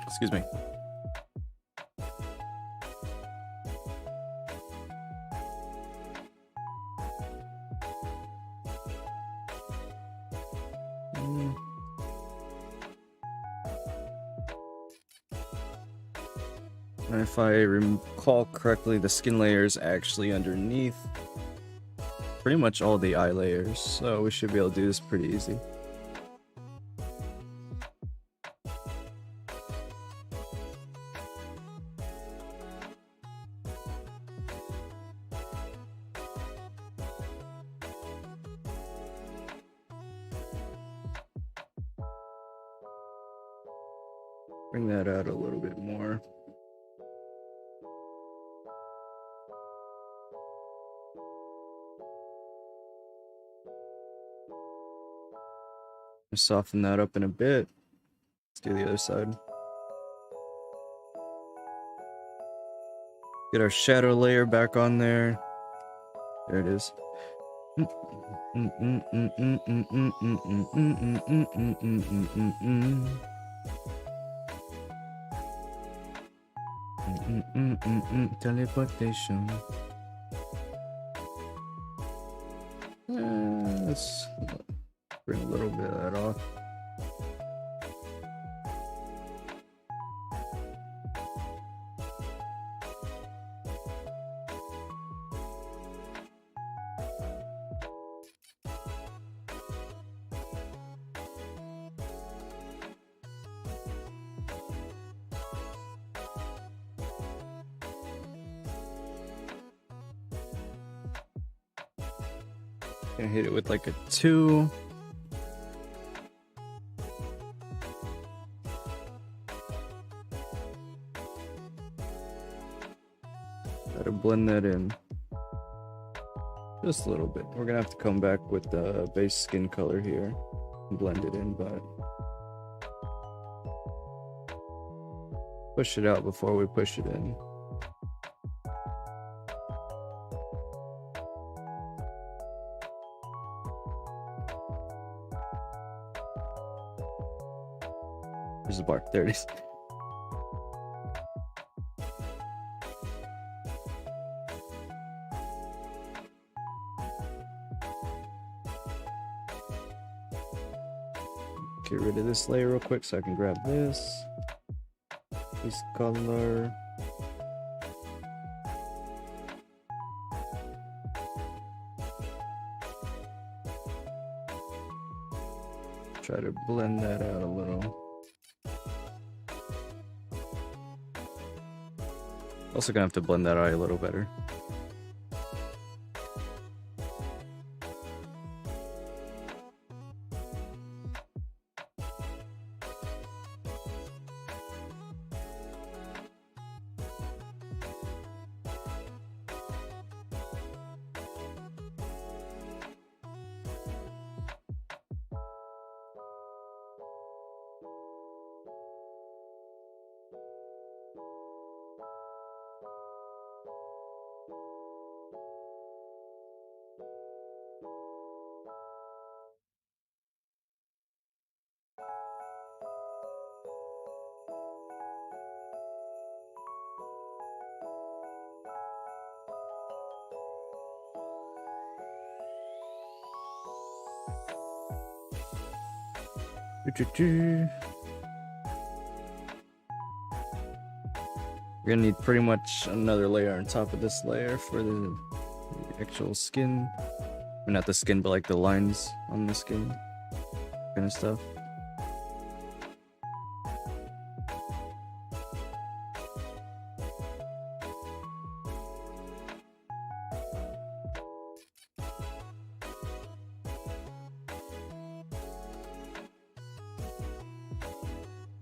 Excuse me. And if I recall correctly, the skin layer is actually underneath pretty much all the eye layers, so we should be able to do this pretty easy. Bring that out a little bit more. Soften that up in a bit. Let's do the other side. Get our shadow layer back on there. There it is. Teleportation. Let's bring a little bit of that off. Gonna hit it with like a 2. blend that in. Just a little bit. We're gonna have to come back with the base skin color here and blend it in, but push it out before we push it in. There's the bar. There it is. Get rid of this layer real quick so I can grab this. This color. Try to blend that out a little. Also gonna have to blend that eye a little better. We're gonna need pretty much another layer on top of this layer for the actual skin. Well, not the skin, but like the lines on the skin kind of stuff.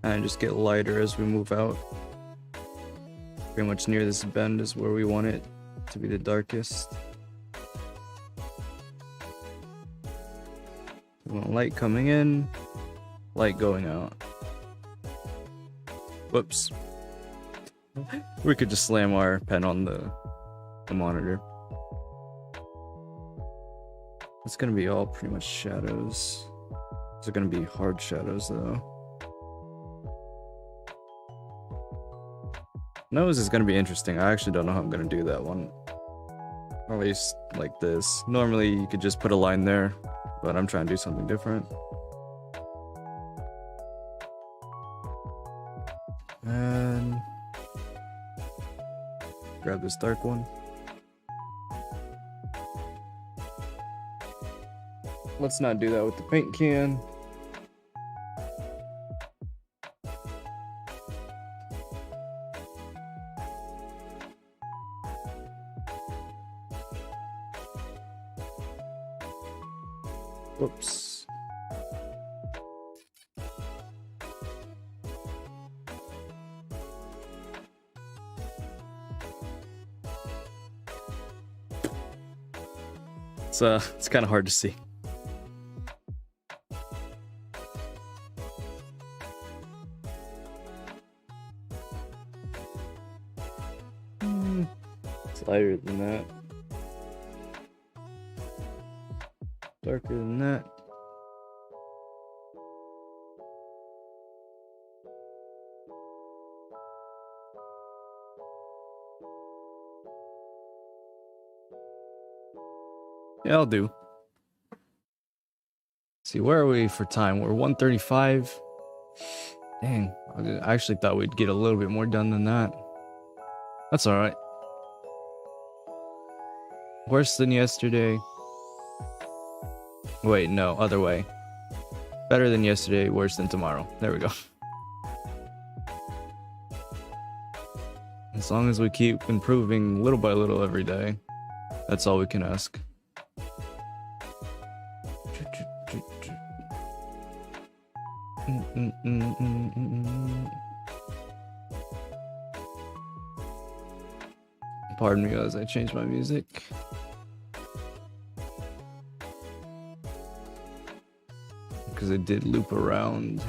And just get lighter as we move out. Pretty much near this bend is where we want it to be the darkest. We want light coming in, light going out. Whoops. We could just slam our pen on the monitor. It's gonna be all pretty much shadows. These are gonna be hard shadows though. Nose is gonna be interesting. I actually don't know how I'm gonna do that one. Or at least like this. Normally you could just put a line there, but I'm trying to do something different. And grab this dark one. Let's not do that with the paint can. Whoops. It's kind of hard to see. It's lighter than that. Darker than that. Yeah, I'll do. See, where are we for time? We're 1:35. Dang, I actually thought we'd get a little bit more done than that. That's alright. Worse than yesterday. Wait, no, other way. Better than yesterday, worse than tomorrow. There we go. As long as we keep improving little by little every day, that's all we can ask. pardon me as I change my music. Because it did loop around.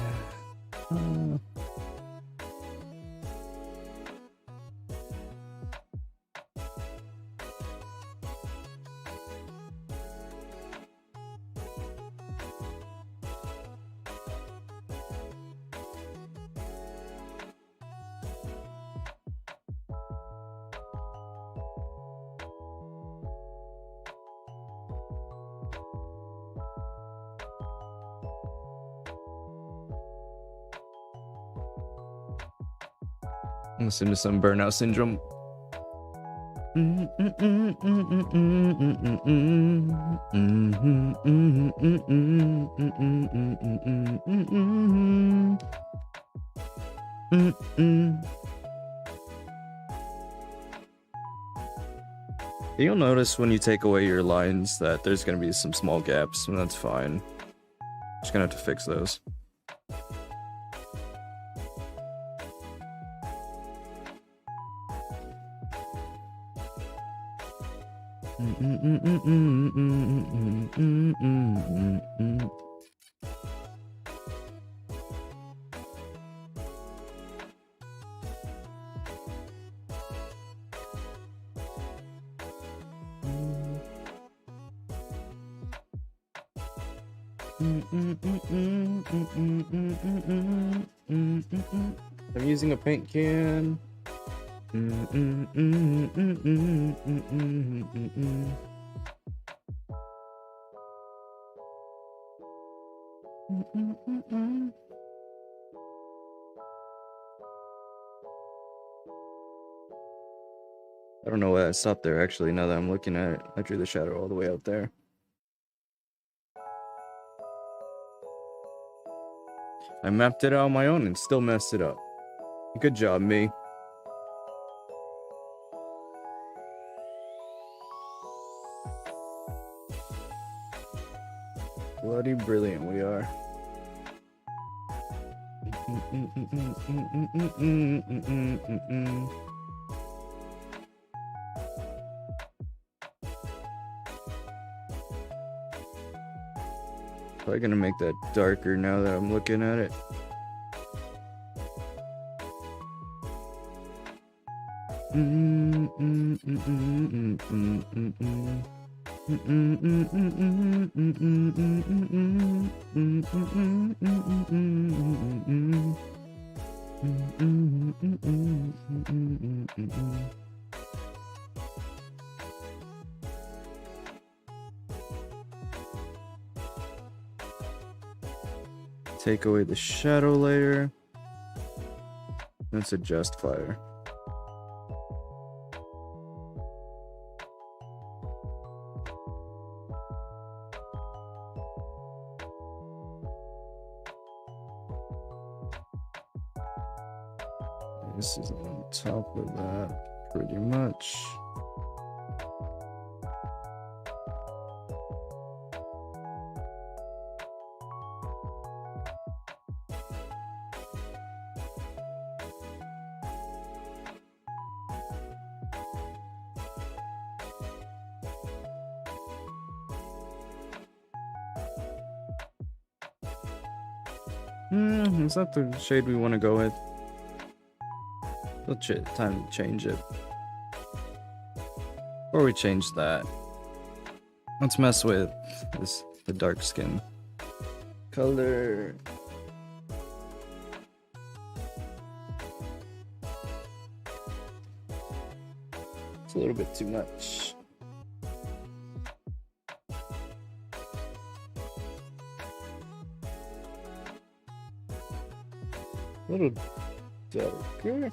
Listen to some Burnout Syndrome. You'll notice when you take away your lines that there's gonna be some small gaps, and that's fine. Just gonna have to fix those. I'm using a paint can. I don't know why I stopped there actually, now that I'm looking at it. I drew the shadow all the way out there. I mapped it out on my own and still messed it up. Good job, me. Bloody brilliant we are. Probably gonna make that darker now that I'm looking at it. Take away the shadow layer. Let's adjust fire. This is on top of that, pretty much. Is that the shade we want to go with? Time to change it. Before we change that, let's mess with the dark skin color. It's a little bit too much. A little darker.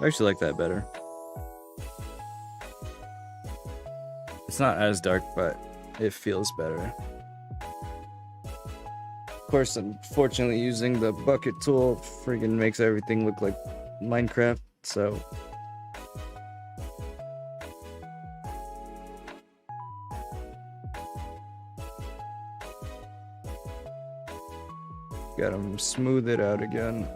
I actually like that better. It's not as dark, but it feels better. Of course, unfortunately, using the bucket tool freaking makes everything look like Minecraft, so... Gotta smooth it out again.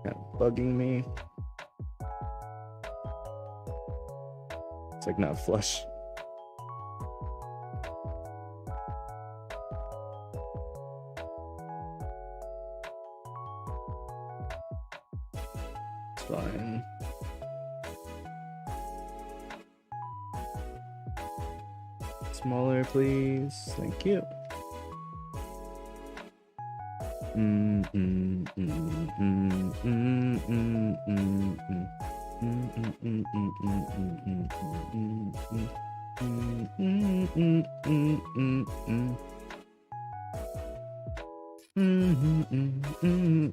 Kind of bugging me. It's like not flush. It's fine. Smaller, please. Thank you.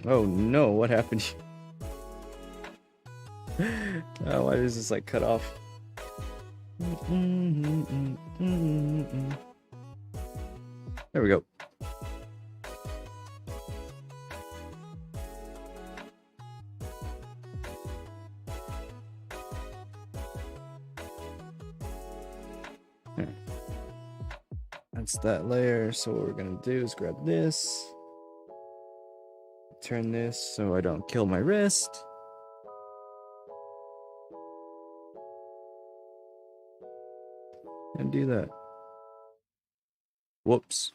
Oh no, what happened? Oh, why is this like cut off? There we go. That's that layer. So what we're gonna do is grab this, turn this so I don't kill my wrist. And do that. Whoops.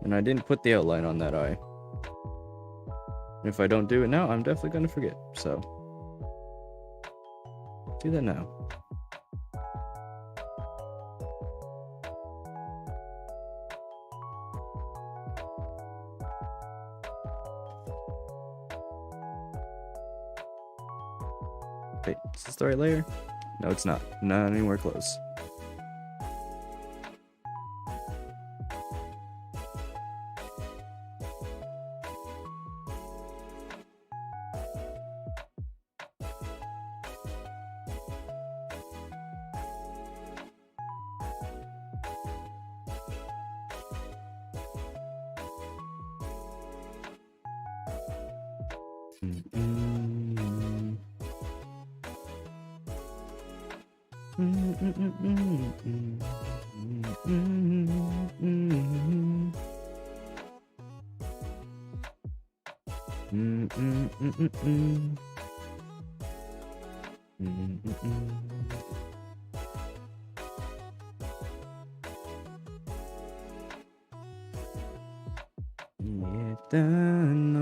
And I didn't put the outline on that eye. If I don't do it now, I'm definitely gonna forget, so do that now. Wait, is this the right layer? No, it's not. Not anywhere close. Done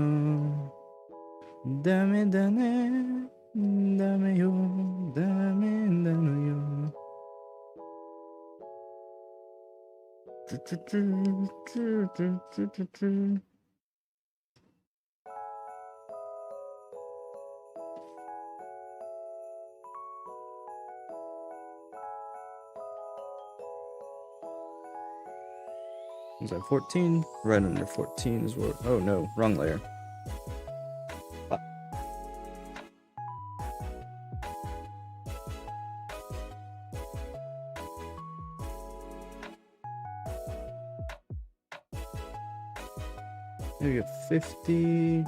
Was that 14? Right under 14 is what. Oh no, wrong layer. Maybe a 50.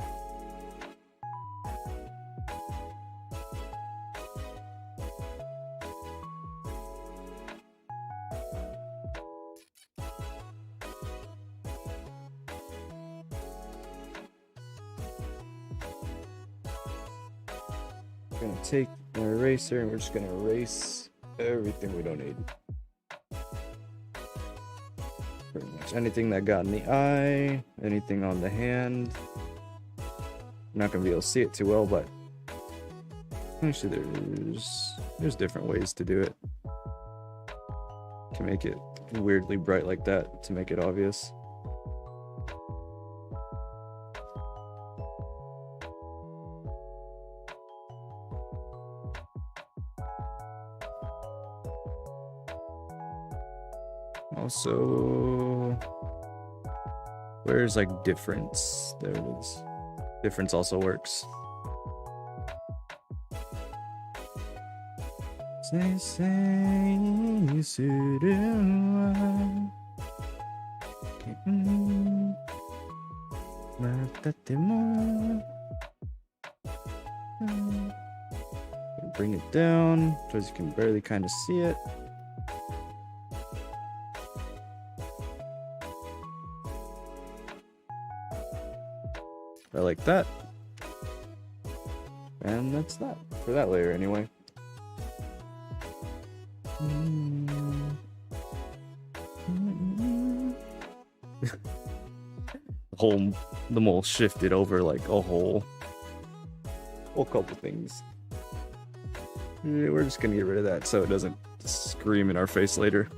We're gonna take an eraser and we're just gonna erase everything we don't need. Pretty much anything that got in the eye, anything on the hand. I'm not gonna be able to see it too well, but actually there's different ways to do it. To make it weirdly bright like that, to make it obvious. Also, where's like difference? There it is. Difference also works. Bring it down because you can barely kind of see it. Like that. And that's that for that layer anyway. The mole shifted over like a whole couple things. Yeah, we're just gonna get rid of that so it doesn't scream in our face later.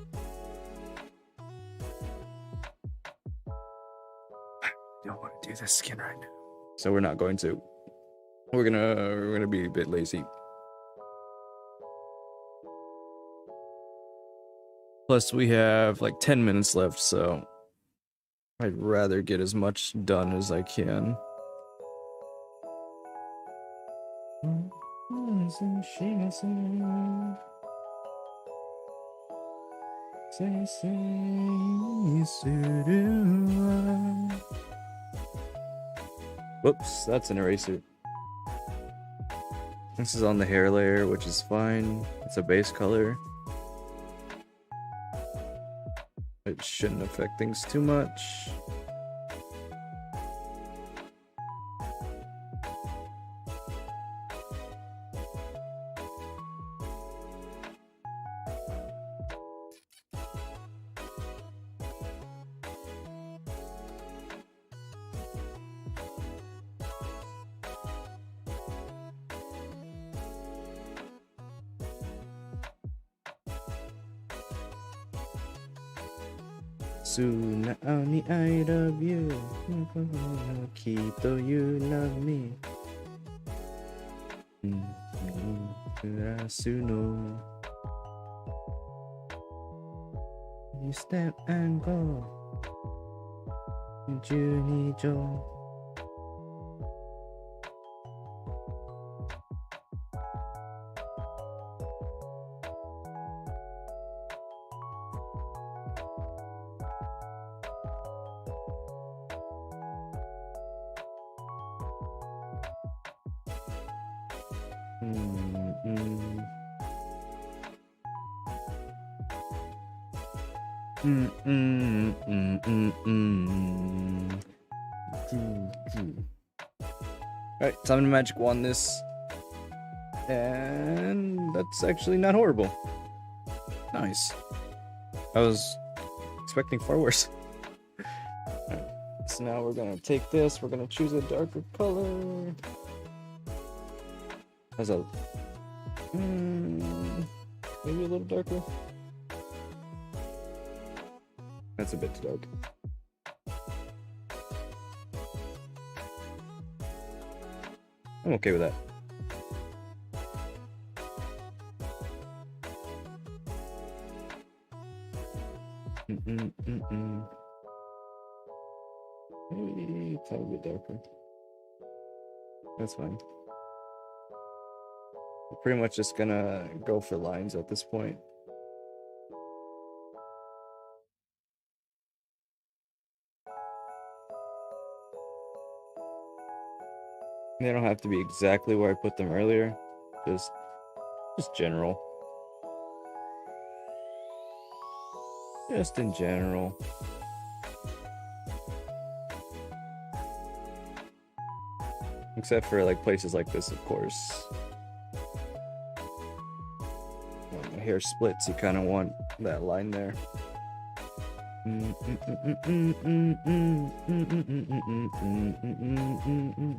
I don't want to do this skin right now. So we're not going to. We're gonna be a bit lazy. Plus we have like 10 minutes left, so I'd rather get as much done as I can. Whoops, that's an eraser. This is on the hair layer, which is fine. It's a base color. It shouldn't affect things too much. Soon ni I love you. Kito you love me. Suno. You step and go. Junijo. Alright, time to magic wand this. And that's actually not horrible. Nice. I was expecting far worse. Alright, so now we're gonna take this, we're gonna choose a darker color. As a maybe a little darker. That's a bit too dark. I'm okay with that. Maybe it's a little bit darker. That's fine. We're pretty much just gonna go for lines at this point. They don't have to be exactly where I put them earlier, just general. Just in general. Except for like places like this, of course. When my hair splits, you kind of want that line there.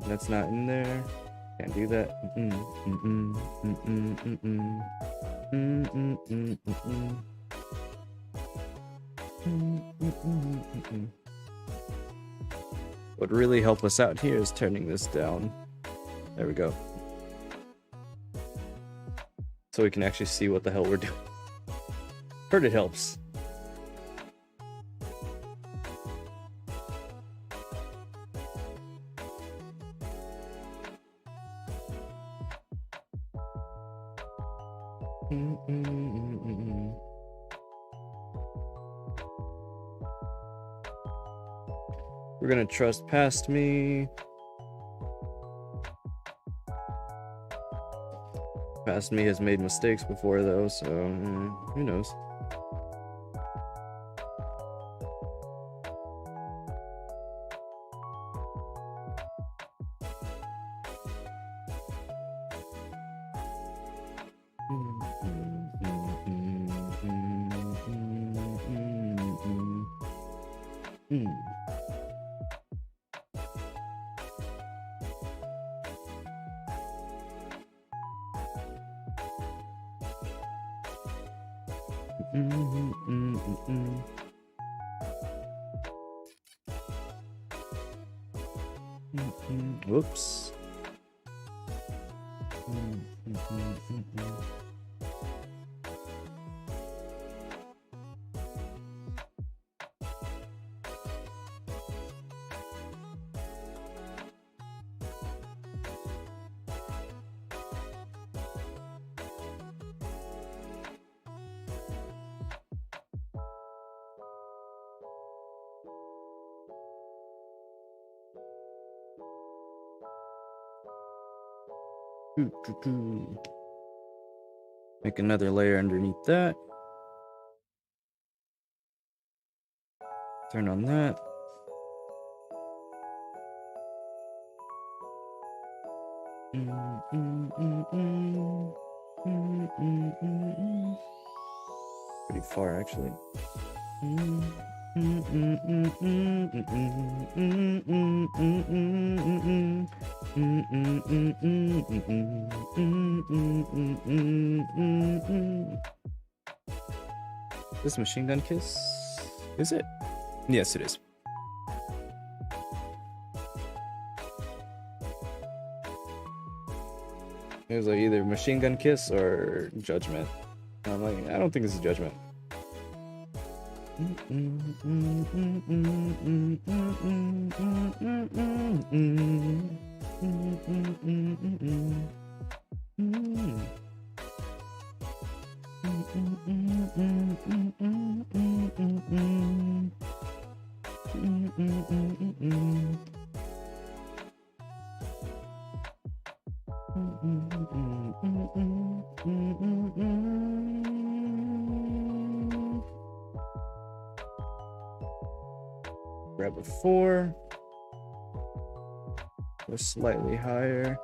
That's not in there. Can't do that. What really help us out here is turning this down. There we go. So we can actually see what the hell we're doing. Heard it helps. We're gonna trust past me. Past me has made mistakes before though, so who knows? Whoops. Make another layer underneath that. Turn on that. Pretty far, actually. This Machine Gun Kiss? Is it? Yes, it is. It was like either Machine Gun Kiss or Judgment. I'm like, I don't think this is Judgment. Grab a 4. Go slightly higher.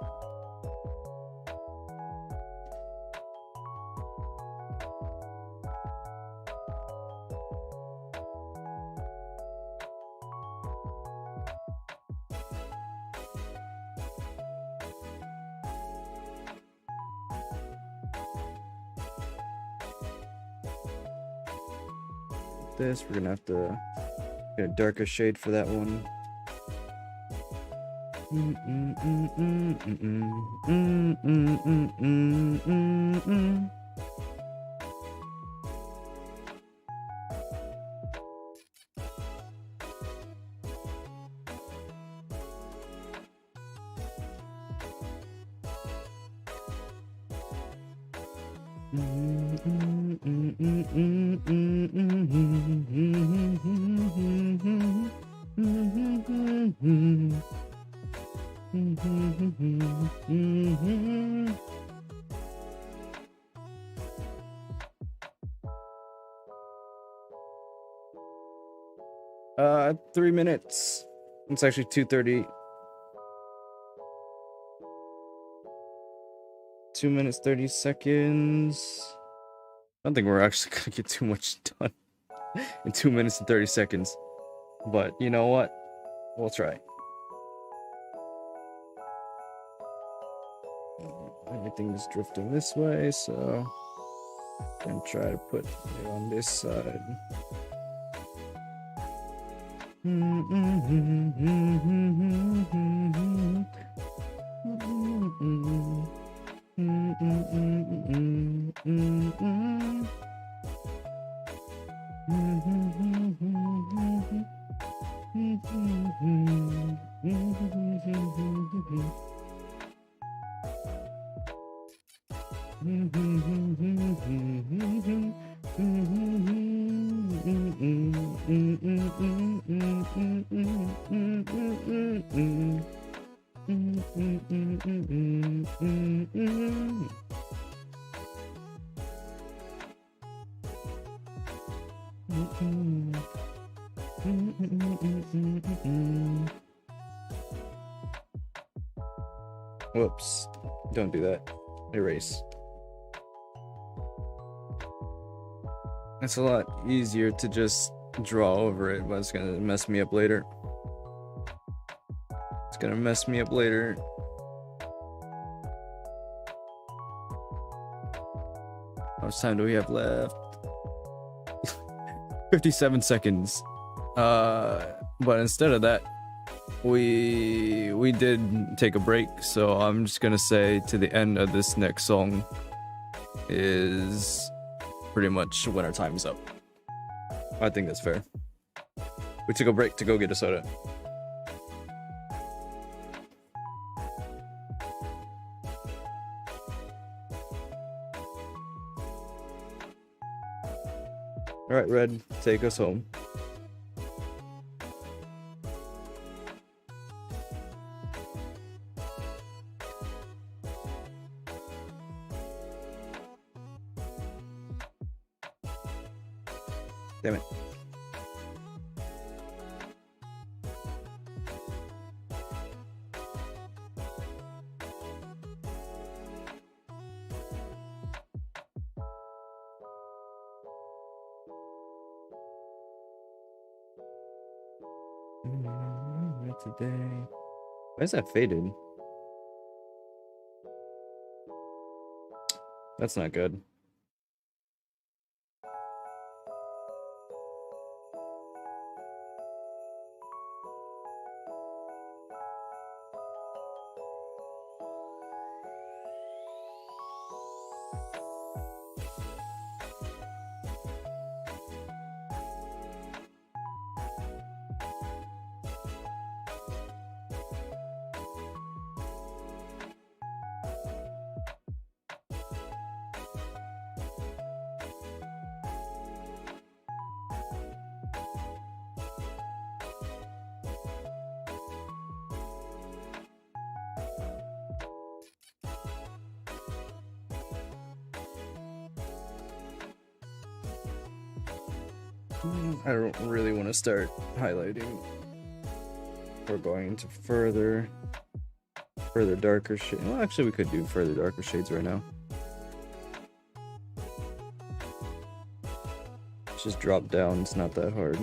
this. We're gonna have to get a darker shade for that one. 3 minutes. It's actually 2:30. 2 minutes 30 seconds. I don't think we're actually gonna get too much done in 2 minutes and 30 seconds. But you know what? We'll try. Everything is drifting this way, so I'm gonna try to put it on this side. Whoops. Don't do that. Erase. It's a lot easier to just draw over it, but it's gonna mess me up later. It's gonna mess me up later. How much time do we have left? 57 seconds. But instead of that, we did take a break, so I'm just gonna say to the end of this next song is pretty much when our time is up. I think that's fair. We took a break to go get a soda. Alright, Red, take us home. Damn it. Today. Why is that faded? That's not good. I don't really want to start highlighting or going into further darker shade. Well, actually, we could do further darker shades right now. Just drop down. It's not that hard.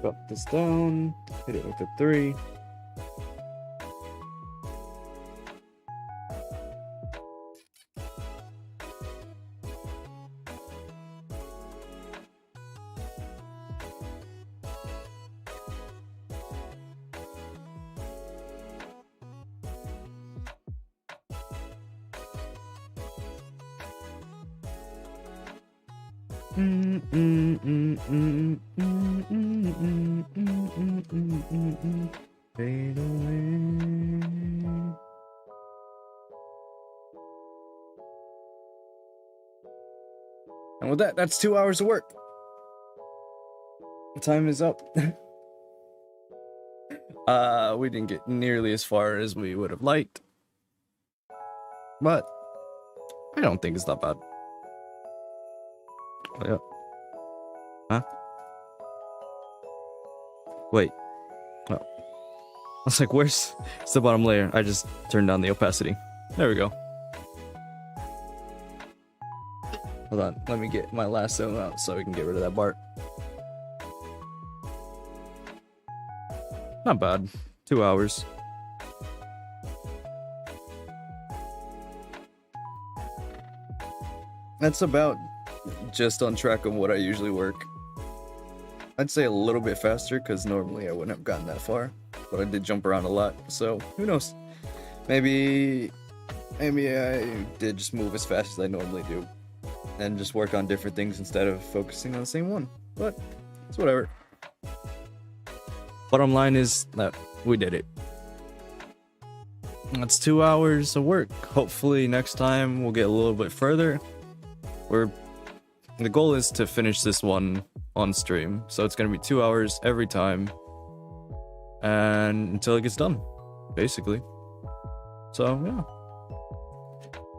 Drop this down, hit it with a 3. Fade away. And with that, that's 2 hours of work. The time is up. We didn't get nearly as far as we would have liked, but I don't think it's that bad. Oh, yeah. Huh? Wait. Oh. I was like, where's it's the bottom layer? I just turned down the opacity. There we go. Hold on, let me get my lasso out so we can get rid of that Bart. Not bad. 2 hours. That's about just on track of what I usually work. I'd say a little bit faster because normally I wouldn't have gotten that far, but I did jump around a lot, so who knows? Maybe I did just move as fast as I normally do and just work on different things instead of focusing on the same one, but it's whatever. Bottom line is that we did it. That's 2 hours of work. Hopefully next time we'll get a little bit further. The goal is to finish this one on stream, so it's gonna be 2 hours every time, and until it gets done, basically. So yeah,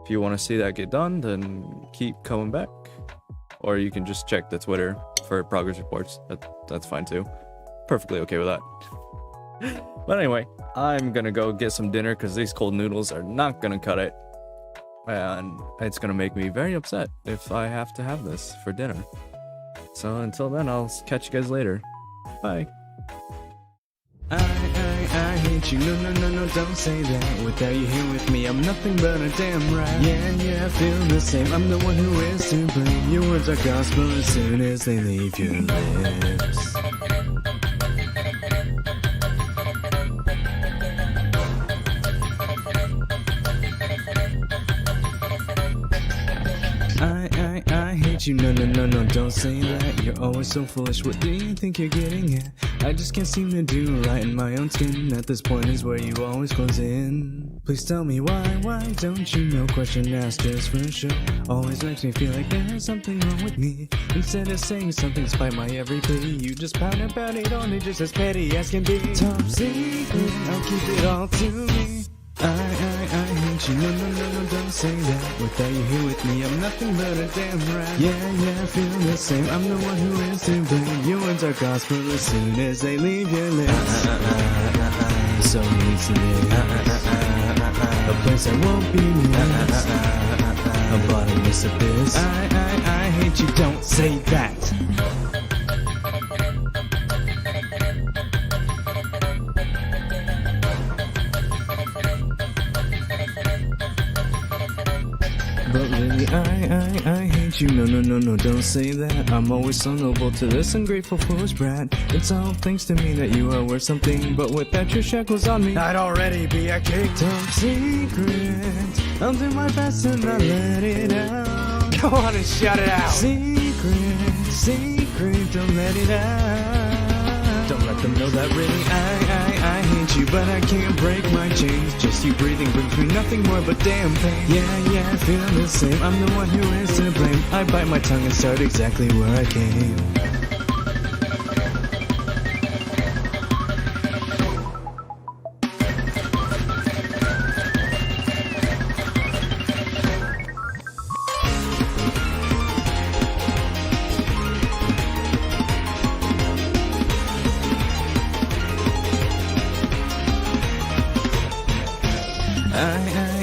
if you want to see that get done, then keep coming back, or you can just check the Twitter for progress reports. That's fine too. Perfectly okay with that. But anyway, I'm gonna go get some dinner because these cold noodles are not gonna cut it. And it's gonna make me very upset if I have to have this for dinner. So until then, I'll catch you guys later. Bye. I hate you, no, don't say that. Without you here with me, I'm nothing but a damn rat. Yeah, I feel the same, I'm the one who is to blame. Your words are gospel as soon as they leave your lips. I hate you, no, don't say that. You're always so foolish, what do you think you're getting at? I just can't seem to do right in my own skin. At this point is where you always close in. Please tell me why don't you know? Question asked just for sure. Always makes me feel like there's something wrong with me. Instead of saying something despite my every plea, you just pound about it on it just as petty as can be. Top secret, I'll keep it all to me. I hate you, no, don't say that. Without you here with me, I'm nothing but a damn rat. Yeah, I feel the same, I'm the one who is to blame. Your words are gospel as soon as they leave your lips. So useless, a place I won't be missed, a bottomless abyss. I hate you, don't say that. But really, I hate you, no, don't say that. I'm always so noble to this ungrateful foolish brat. It's all thanks to me that you are worth something, but without your shackles on me, I'd already be a king. Top secret, I'll do my best and not let it out. Go on and shout it out. Secret, don't let it out. Don't let them know that really I hate you, but I can't break my chains. Just you breathing brings me nothing more but damn pain. Yeah, I feel the same, I'm the one who is to blame. I bite my tongue and start exactly where I came.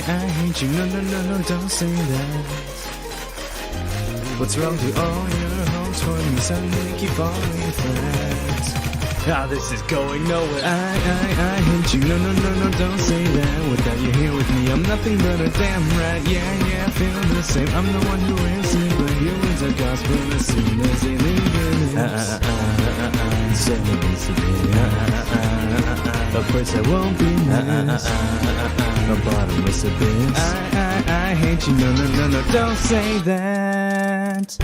I hate you, no, don't say that. What's wrong to all your hopes for me? Suddenly keep falling flat. This is going nowhere. I hate you, no, don't say that. Without you here with me, I'm nothing but a damn rat. Yeah, I feel the same, I'm the one who is to blame. You is a gospel as soon as they leave your lips. A place I won't be missed. A bottomless abyss. I hate you, no, don't say that.